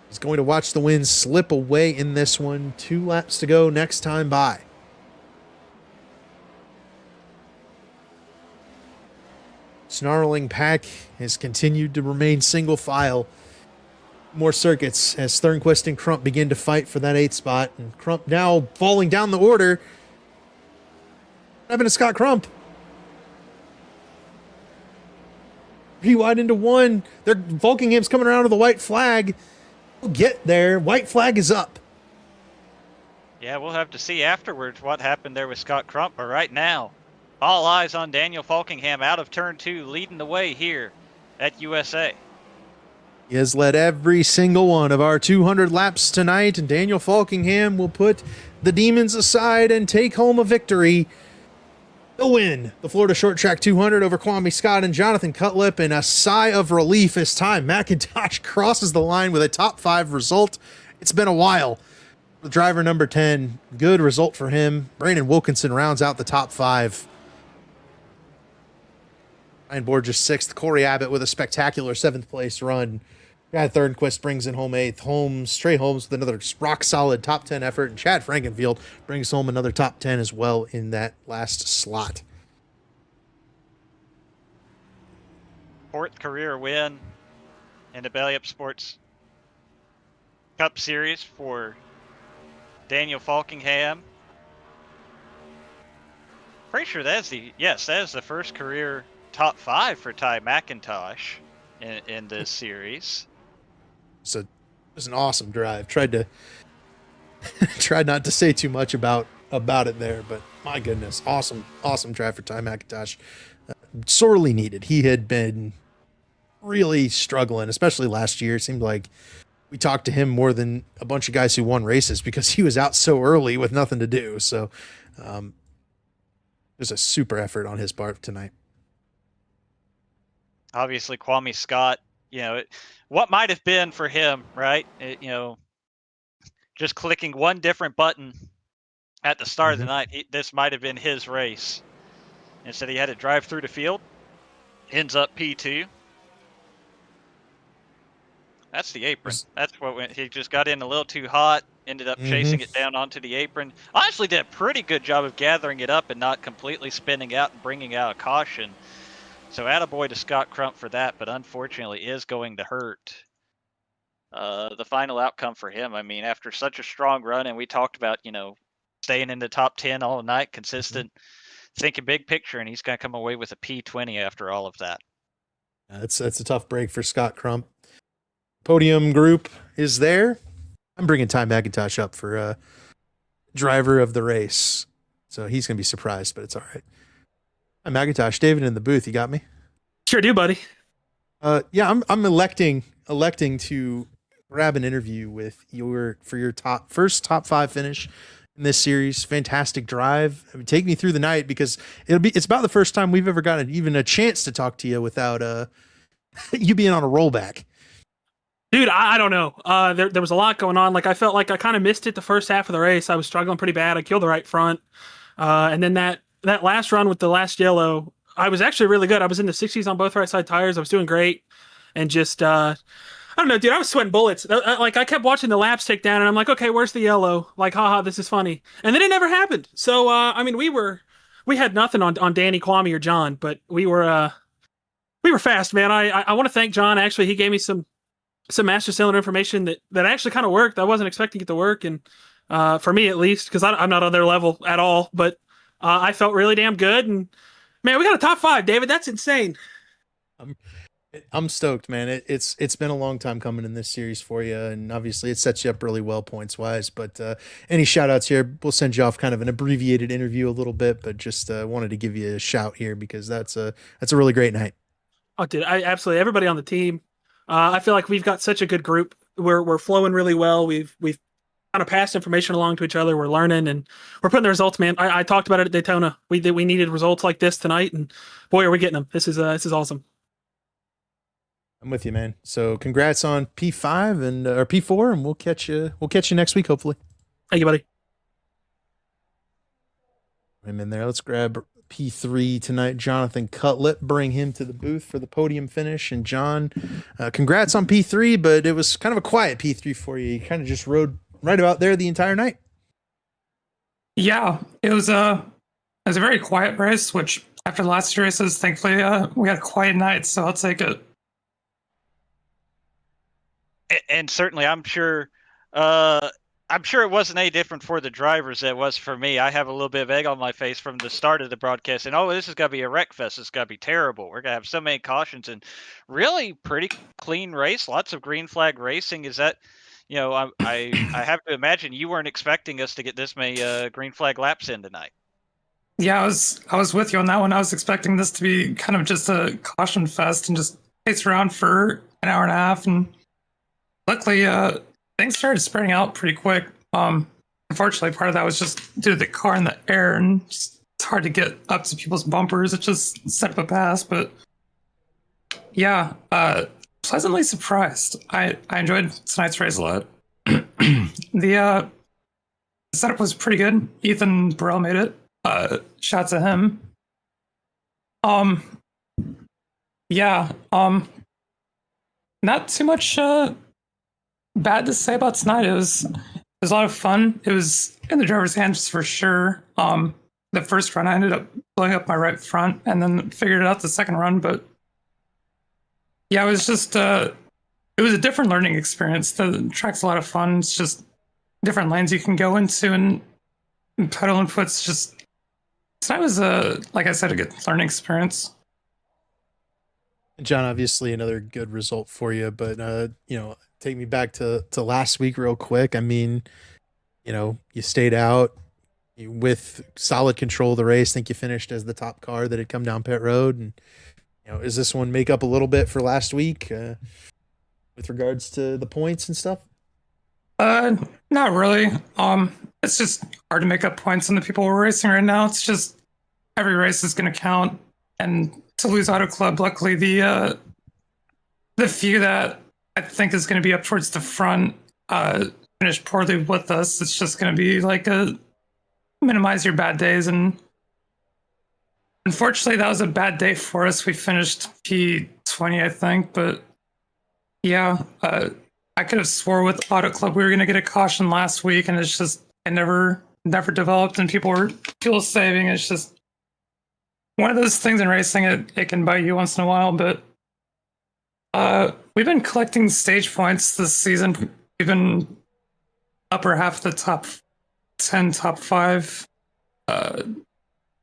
He's going to watch the win slip away in this one. 2 laps to go next time by. Snarling pack has continued to remain single file. More circuits as Thornquist and Crump begin to fight for that 8th spot. And Crump now falling down the order. What happened to Scott Crump? He wide into 1. Falkingham's coming around to the white flag. We'll get there. White flag is up. Yeah, we'll have to see afterwards what happened there with Scott Crump. But right now, all eyes on Daniel Falkingham out of turn 2, leading the way here at USA. He has led every single one of our 200 laps tonight, and Daniel Falkingham will put the demons aside and take home a victory. He'll win the Florida Short Track 200 over Kwame Scott and Jonathan Cutlip, and a sigh of relief as Ty McIntosh crosses the line with a top 5 result. It's been a while. The driver number 10, good result for him. Brandon Wilkinson rounds out the top 5. Ryan Borges 6th. Corey Abbott with a spectacular 7th place run. Chad Thornquist brings in home 8th. Trey Holmes with another rock solid top 10 effort. And Chad Frankenfield brings home another top 10 as well in that last slot. 4th career win in the Belly Up Sports Cup Series for Daniel Falkingham. Pretty sure that is the first career top 5 for Ty McIntosh in this series. So it was an awesome drive. Tried not to say too much about it there, but my goodness, awesome drive for Ty McIntosh. Sorely needed. He had been really struggling, especially last year. It seemed like we talked to him more than a bunch of guys who won races because he was out so early with nothing to do. So there's a super effort on his part tonight. Obviously, Kwame Scott, what might have been for him, right? Just clicking one different button at the start of the night, this might have been his race. Instead, he had to drive through the field. Ends up P2. That's the apron. That's what went. He just got in a little too hot, ended up chasing it down onto the apron. Honestly, did a pretty good job of gathering it up and not completely spinning out and bringing out a caution. So attaboy to Scott Crump for that, but unfortunately is going to hurt the final outcome for him. I mean, after such a strong run, and we talked about, staying in the top 10 all night, consistent, thinking big picture, and he's going to come away with a P20 after all of that. That's a tough break for Scott Crump. Podium group is there. I'm bringing Ty McIntosh up for driver of the race, so he's going to be surprised, but it's all right. Hi, McIntosh. David in the booth. You got me? Sure do, buddy. Yeah, I'm electing to grab an interview with your first top 5 finish in this series. Fantastic drive. I mean, take me through the night, because it's about the first time we've ever gotten even a chance to talk to you without you being on a rollback. Dude, I don't know. There was a lot going on. Like, I felt like I kind of missed it the first half of the race. I was struggling pretty bad. I killed the right front. And then that last run with the last yellow, I was actually really good. I was in the 60s on both right side tires. I was doing great. And just, I don't know, dude, I was sweating bullets. Like, I kept watching the laps tick down, and I'm like, okay, where's the yellow? Like, haha, this is funny. And then it never happened. So, I mean, we had nothing on Danny, Kwame, or John, but we were fast, man. I want to thank John. Actually, he gave me some master cylinder information that actually kind of worked. I wasn't expecting it to work, and for me at least, because I'm not on their level at all, but I felt really damn good. And man, we got a top 5, David. That's insane. I'm stoked, man. It's been a long time coming in this series for you, and obviously it sets you up really well points wise. But any shout outs here, we'll send you off kind of an abbreviated interview a little bit, but just wanted to give you a shout here because that's a really great night. Oh, dude, absolutely everybody on the team. I feel like we've got such a good group. We're flowing really well. We've kind of passed information along to each other. We're learning, and we're putting the results, man. I talked about it at Daytona. We needed results like this tonight, and boy, are we getting them. This is awesome. I'm with you, man. So congrats on P5 or P4, and we'll catch you next week, hopefully. Thank you, buddy. I'm in there. Let's grab P3 tonight. Jonathan Cutlip, bring him to the booth for the podium finish. And John, congrats on P3, but it was kind of a quiet P3 for you. You kind of just rode right about there the entire night. Yeah, it was a very quiet race, which after the last two races, thankfully, we had a quiet night, so I'll take it. And certainly, I'm sure it wasn't any different for the drivers than it was for me. I have a little bit of egg on my face from the start of the broadcast, and this is going to be a wreck fest. It's going to be terrible. We're going to have so many cautions, and really pretty clean race. Lots of green flag racing. Is that, I have to imagine you weren't expecting us to get this many green flag laps in tonight. Yeah, I was with you on that one. I was expecting this to be kind of just a caution fest and just pace around for an hour and a half and luckily, things started spreading out pretty quick. Unfortunately, part of that was just due to the car in the air, and it's hard to get up to people's bumpers. It just set up a pass, but yeah, pleasantly surprised. I enjoyed tonight's race a lot. The setup was pretty good. Ethan Burrell made it. Shout out to him. Yeah. Not too much bad to say about tonight. It was a lot of fun. It was in the driver's hands for sure. The first run I ended up blowing up my right front and then figured it out the second run, but yeah, it was just it was a different learning experience. The track's a lot of fun. It's just different lanes you can go into, and pedal inputs. Just tonight was like I said, a good learning experience. John, obviously another good result for you, but take me back to last week real quick. I mean, you stayed out with solid control of the race. I think you finished as the top car that had come down pit road, and is this one make up a little bit for last week with regards to the points and stuff? Not really. It's just hard to make up points on the people we're racing right now. It's just every race is going to count, and to lose Auto Club, luckily the few that I think is going to be up towards the front finished poorly with us. It's just going to be like minimize your bad days, and unfortunately that was a bad day for us. We finished P20, I think, but yeah, I could have swore with Auto Club we were going to get a caution last week, and it's just it never developed, and people were fuel saving. It's just one of those things in racing. It can bite you once in a while, but we've been collecting stage points this season. We've been upper half of the top 10, top 5. Pretty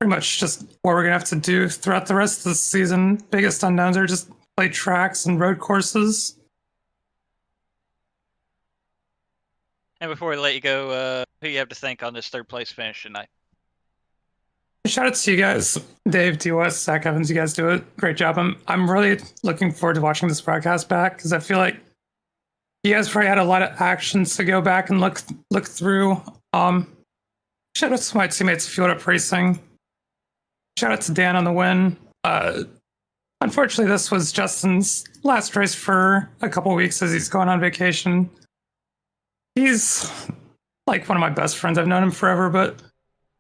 much just what we're gonna have to do throughout the rest of the season. Biggest unknowns are just play tracks and road courses. And before we let you go, who you have to thank on this third place finish tonight? Shout out to you guys, Dave, DOS, Zach Evans. You guys do a great job. I'm really looking forward to watching this broadcast back, because I feel like you guys probably had a lot of actions to go back and look through. Shout out to my teammates, Fueled Up Racing. Shout out to Dan on the win. Unfortunately, this was Justin's last race for a couple weeks as he's going on vacation. He's like one of my best friends. I've known him forever, but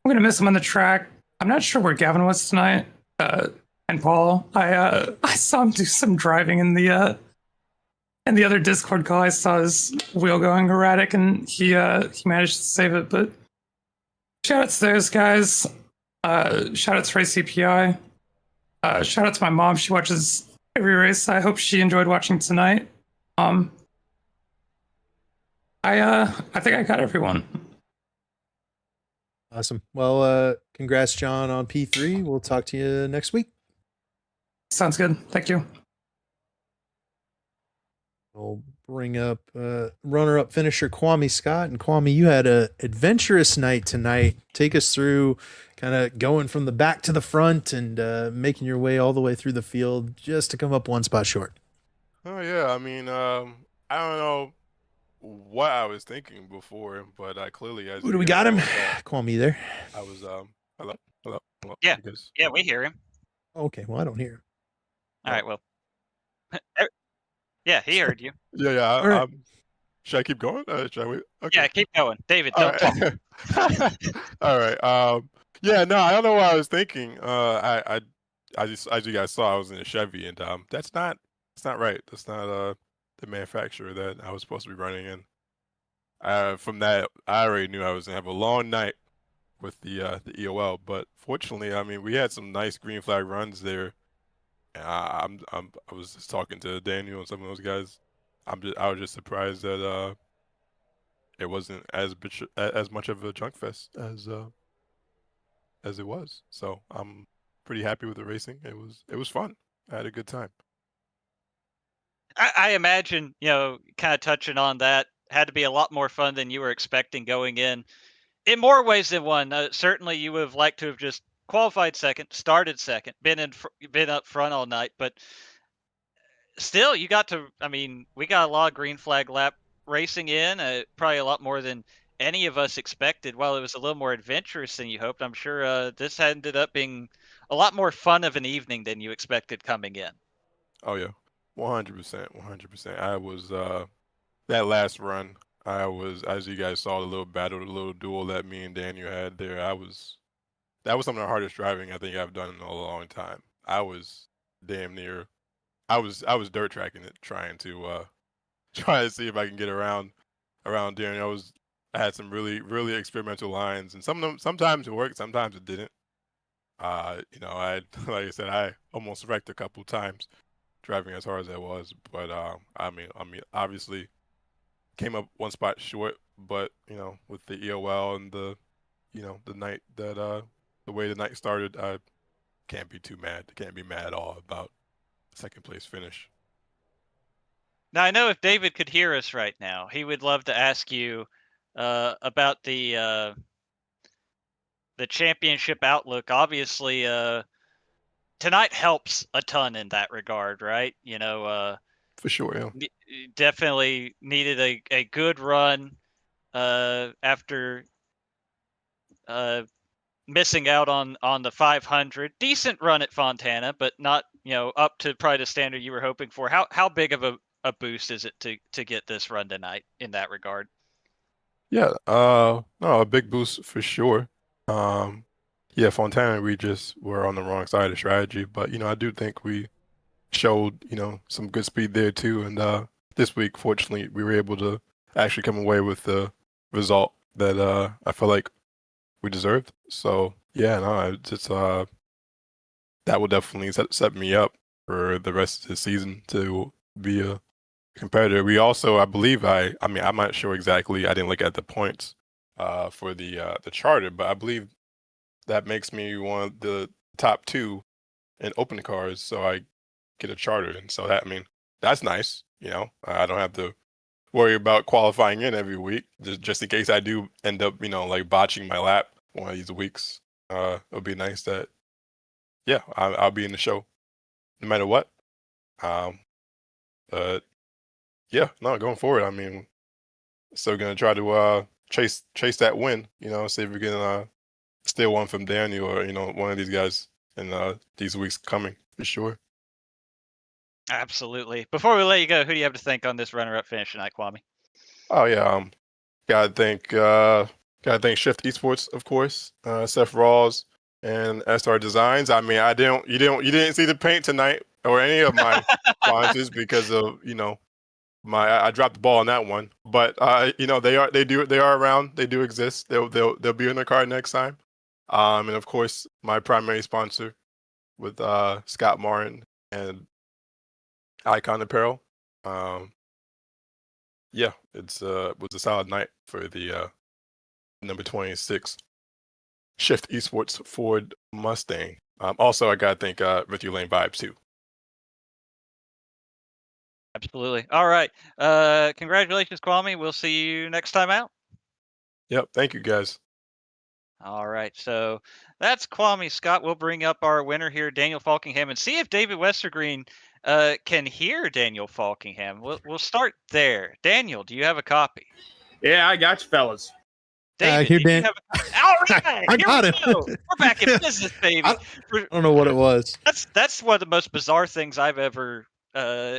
I'm gonna miss him on the track. I'm not sure where Gavin was tonight. And Paul, I saw him do some driving in the other Discord call. I saw his wheel going erratic, and he managed to save it. But shout out to those guys. Shout out to Race CPI. Shout out to my mom. She watches every race. I hope she enjoyed watching tonight. I think I got everyone. Awesome. Well, congrats, John, on P3. We'll talk to you next week. Sounds good. Thank you. We'll bring up runner-up finisher Kwame Scott. And Kwame, you had an adventurous night tonight. Take us through kind of going from the back to the front and making your way all the way through the field just to come up one spot short. Oh, yeah. I mean, I don't know what I was thinking before, but I clearly, as Who do we got him? Kwame there. I was hello. Yeah. Because, Yeah, we hear him. Okay, well, I don't hear him. All right, well. Yeah, he heard you. yeah. All right. Should I keep going? Should I wait? Okay. Yeah, keep going. David, All don't right. talk. All right. Yeah, no, I don't know what I was thinking. I just, as you guys saw, I was in a Chevy, and that's not right. That's not the manufacturer that I was supposed to be running in. From that, I already knew I was gonna have a long night with the EOL. But fortunately, I mean, we had some nice green flag runs there. And I was just talking to Daniel and some of those guys. I was just surprised that it wasn't as much of a junk fest as it was. So I'm pretty happy with the racing. It was fun. I had a good time. I imagine, kind of touching on that, had to be a lot more fun than you were expecting going in more ways than one. Certainly, you would have liked to have just qualified second, started second, been up front all night. But still, you got to. I mean, we got a lot of green flag lap racing in. Probably a lot more than any of us expected. While it was a little more adventurous than you hoped, I'm sure this ended up being a lot more fun of an evening than you expected coming in. Oh yeah, 100%, 100%. I was that last run. I was, as you guys saw, the little battle, the little duel that me and Daniel had there. That was some of the hardest driving I think I've done in a long time. I was damn near. I was dirt tracking it, trying to try to see if I can get around Daniel. I had some really experimental lines, and some of them sometimes it worked, sometimes it didn't. I like I said, I almost wrecked a couple times driving as hard as I was, but I mean, obviously came up one spot short, but with the EOL and the night that the way the night started, I can't be too mad. Can't be mad at all about second place finish. Now, I know if David could hear us right now, he would love to ask you about the championship outlook. Obviously, tonight helps a ton in that regard, right? For sure, yeah. Definitely needed a good run after missing out on the 500. Decent run at Fontana, but not up to probably the standard you were hoping for. How big of a boost is it to get this run tonight in that regard? Yeah, no, a big boost for sure. Um, yeah, Fontana, we just were on the wrong side of strategy, but I do think we showed, some good speed there too. And this week, fortunately, we were able to actually come away with the result that I feel like we deserved. So yeah, no, it's that will definitely set me up for the rest of the season to be a competitor. We also, I believe, I mean, I'm not sure exactly. I didn't look at the points for the charter, but I believe that makes me one of the top two in open cars, so I get a charter, and so that, I mean, that's nice. I don't have to worry about qualifying in every week, just in case I do end up, like botching my lap one of these weeks. It'll be nice that, yeah, I'll be in the show no matter what. But yeah, no, going forward, I mean, still gonna try to chase that win. See if we can steal one from Daniel or one of these guys in these weeks coming for sure. Absolutely. Before we let you go, who do you have to thank on this runner-up finish tonight, Kwame? Oh yeah, gotta thank Shift Esports, of course, Seth Rawls and SR Designs. I mean, you didn't see the paint tonight or any of my sponsors because of I dropped the ball on that one. But they are around. They do exist. They'll be in the card next time. And of course, my primary sponsor with Scott Martin and Icon Apparel. Yeah, it was a solid night for the number 26 Shift Esports Ford Mustang. Also, I gotta thank Richie Lane Vibes too. Absolutely. All right. Congratulations, Kwame. We'll see you next time out. Yep. Thank you, guys. All right. So that's Kwame Scott. We'll bring up our winner here, Daniel Falkingham, and see if David Westergreen can hear Daniel Falkingham. We'll start there. Daniel, do you have a copy? Yeah, I got you, fellas. David, here, do you Dan. have all right, I got here we him. go. We're back in business, baby. I don't know what it was. That's one of the most bizarre things I've ever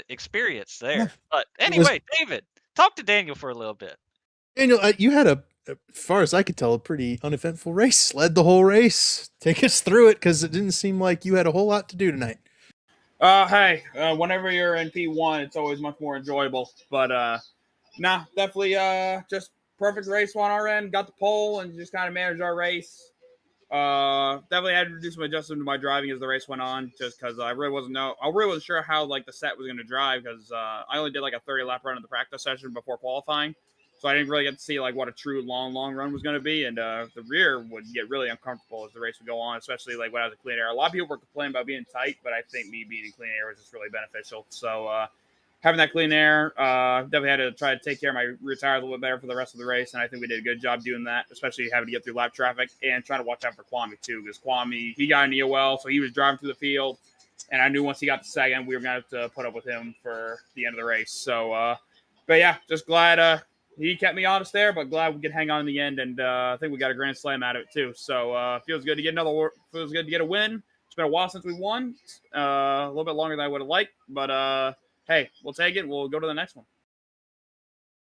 experienced there. But anyway, David, talk to Daniel for a little bit. Daniel, you had as far as I could tell, a pretty uneventful race. Led the whole race. Take us through it, because it didn't seem like you had a whole lot to do tonight. Hey, whenever you're in P1, it's always much more enjoyable. But nah, definitely just perfect race on our end. Got the pole and just kind of managed our race. Definitely had to do some adjustment to my driving as the race went on, just because I really wasn't sure how like the set was going to drive, because I only did like a 30 lap run in the practice session before qualifying, so I didn't really get to see like what a true long run was going to be, and the rear would get really uncomfortable as the race would go on, especially like when I was in clean air. A lot of people were complaining about being tight, but I think me being in clean air was just really beneficial. So having that clean air, definitely had to try to take care of my rear tires a little bit better for the rest of the race, and I think we did a good job doing that, especially having to get through lap traffic and trying to watch out for Kwame too, because Kwame, he got an EOL, so he was driving through the field, And I knew once he got to second, we were going to have to put up with him for the end of the race. So, but yeah, just glad he kept me honest there, but glad we could hang on in the end. And I think we got a grand slam out of it too. So feels good to get feels good to get a win. It's been a while since we won, a little bit longer than I would have liked, but hey, we'll take it. We'll go to the next one.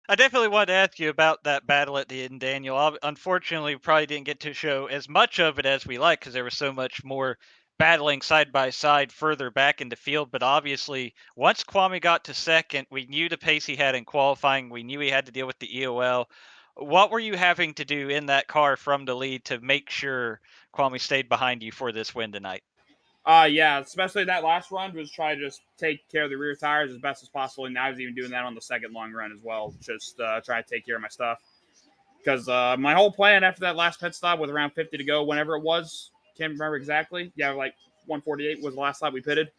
I definitely wanted to ask you about that battle at the end, Daniel. Unfortunately, we probably didn't get to show as much of it as we like because there was so much more battling side by side further back in the field. But obviously, once Kwame got to second, we knew the pace he had in qualifying. We knew he had to deal with the EOL. What were you having to do in that car from the lead to make sure Kwame stayed behind you for this win tonight? Yeah, especially that last run was try to just take care of the rear tires as best as possible. And I was even doing that on the second long run as well, just try to take care of my stuff. Because my whole plan after that last pit stop with around 50 to go, whenever it was, can't remember exactly. Yeah, like 148 was the last lap we pitted.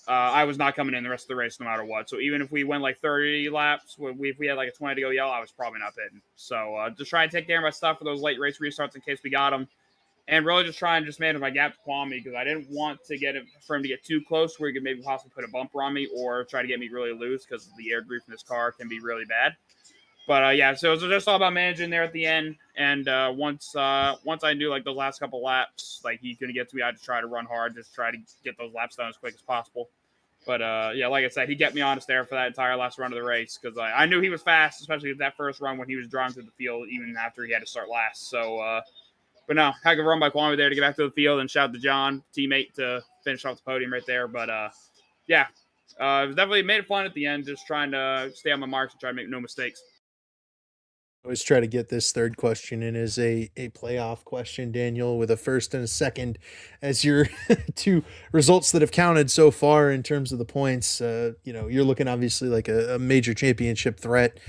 I was not coming in the rest of the race no matter what. So even if we went like 30 laps, if we had like a 20 to go yellow, I was probably not pitting. So just try and take care of my stuff for those late race restarts in case we got them. And really just try and just manage my gap to Kwame because I didn't want to for him to get too close where he could maybe possibly put a bumper on me or try to get me really loose because the air grip in this car can be really bad. But yeah, so it was just all about managing there at the end. And once I knew like those last couple laps, like he's gonna get to me, I just try to run hard, just try to get those laps done as quick as possible. But yeah, like I said, he kept me honest there for that entire last run of the race because I knew he was fast, especially that first run when he was driving through the field, even after he had to start last. So. But no, had a run by Kwame there to get back to the field and shout to John, teammate, to finish off the podium right there. But yeah, it definitely made it fun at the end, just trying to stay on my marks and try to make no mistakes. Always try to get this third question in as a playoff question, Daniel, with a first and a second as your two results that have counted so far in terms of the points. You're looking obviously like a major championship threat.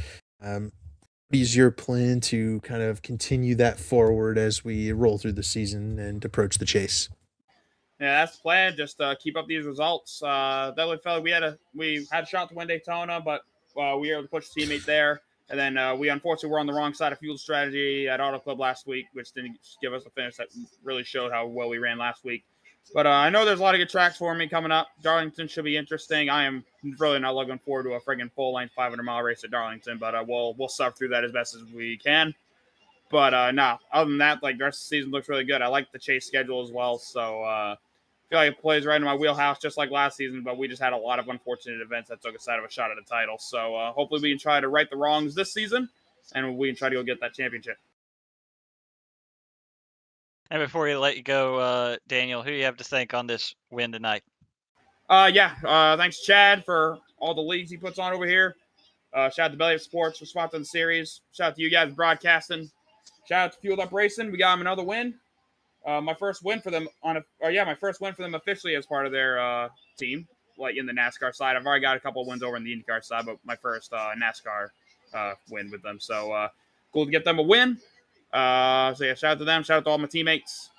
What is your plan to kind of continue that forward as we roll through the season and approach the chase? Yeah, that's the plan. Just keep up these results. Definitely felt we had a shot to win Daytona, but we were able to push the teammate there. And then we unfortunately were on the wrong side of fuel strategy at Auto Club last week, which didn't give us a finish that really showed how well we ran last week. But I know there's a lot of good tracks for me coming up. Darlington should be interesting. I am really not looking forward to a friggin' full-length 500-mile race at Darlington, but we'll suffer through that as best as we can. But no, other than that, like the rest of the season looks really good. I like the chase schedule as well, so I feel like it plays right in my wheelhouse, just like last season. But we just had a lot of unfortunate events that took us out of a shot at the title. So hopefully we can try to right the wrongs this season, and we can try to go get that championship. And before we let you go, Daniel, who do you have to thank on this win tonight? Thanks Chad for all the leagues he puts on over here. Shout out to Belly of Sports for sponsoring the series. Shout out to you guys broadcasting. Shout out to Fueled Up Racing. We got him another win. My first win for them officially as part of their team, like in the NASCAR side. I've already got a couple of wins over in the IndyCar side, but my first NASCAR win with them. So cool to get them a win. So yeah, shout out to them. Shout out to all my teammates.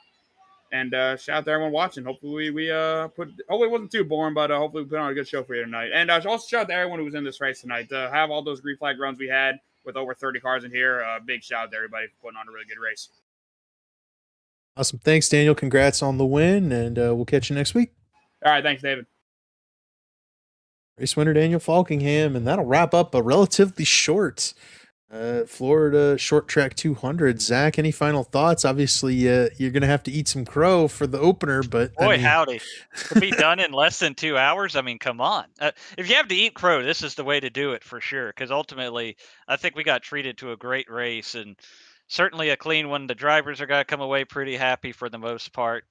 And shout out to everyone watching. Hopefully hopefully it wasn't too boring, but hopefully we put on a good show for you tonight. And also shout out to everyone who was in this race tonight. To have all those green flag runs we had with over 30 cars in here, big shout out to everybody for putting on a really good race. Awesome. Thanks, Daniel. Congrats on the win, and we'll catch you next week. All right. Thanks, David. Race winner Daniel Falkingham, and that'll wrap up a relatively short Florida Short Track 200. Zach, any final thoughts? Obviously, you're going to have to eat some crow for the opener, but boy, howdy, to be done in less than 2 hours. I mean, come on. If you have to eat crow, this is the way to do it for sure. Because ultimately, I think we got treated to a great race and certainly a clean one. The drivers are going to come away pretty happy for the most part.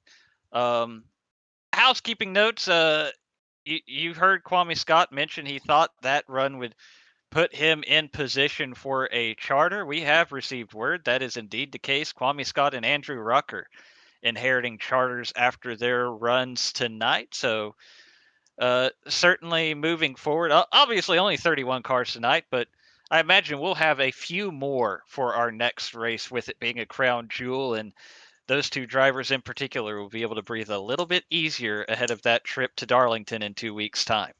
Housekeeping notes. You heard Kwame Scott mention he thought that run would put him in position for a charter. We have received word that is indeed the case. Kwame Scott and Andrew Rucker inheriting charters after their runs tonight. So certainly moving forward, obviously only 31 cars tonight, but I imagine we'll have a few more for our next race with it being a crown jewel. And those two drivers in particular will be able to breathe a little bit easier ahead of that trip to Darlington in 2 weeks' time.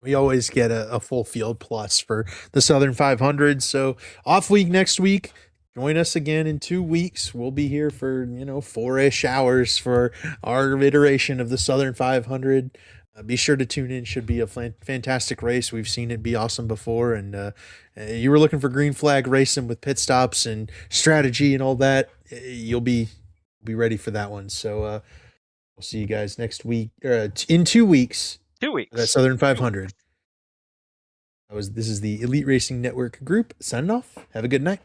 We always get a full field plus for the Southern 500. So off week next week, join us again in 2 weeks. We'll be here for 4-ish hours for our iteration of the Southern 500. Be sure to tune in. Should be a fantastic race. We've seen it be awesome before, and you were looking for green flag racing with pit stops and strategy and all that. You'll be ready for that one. So we'll see you guys next week, in 2 weeks. 2 weeks. That Southern 500. This is the Elite Racing Network group signing off. Have a good night.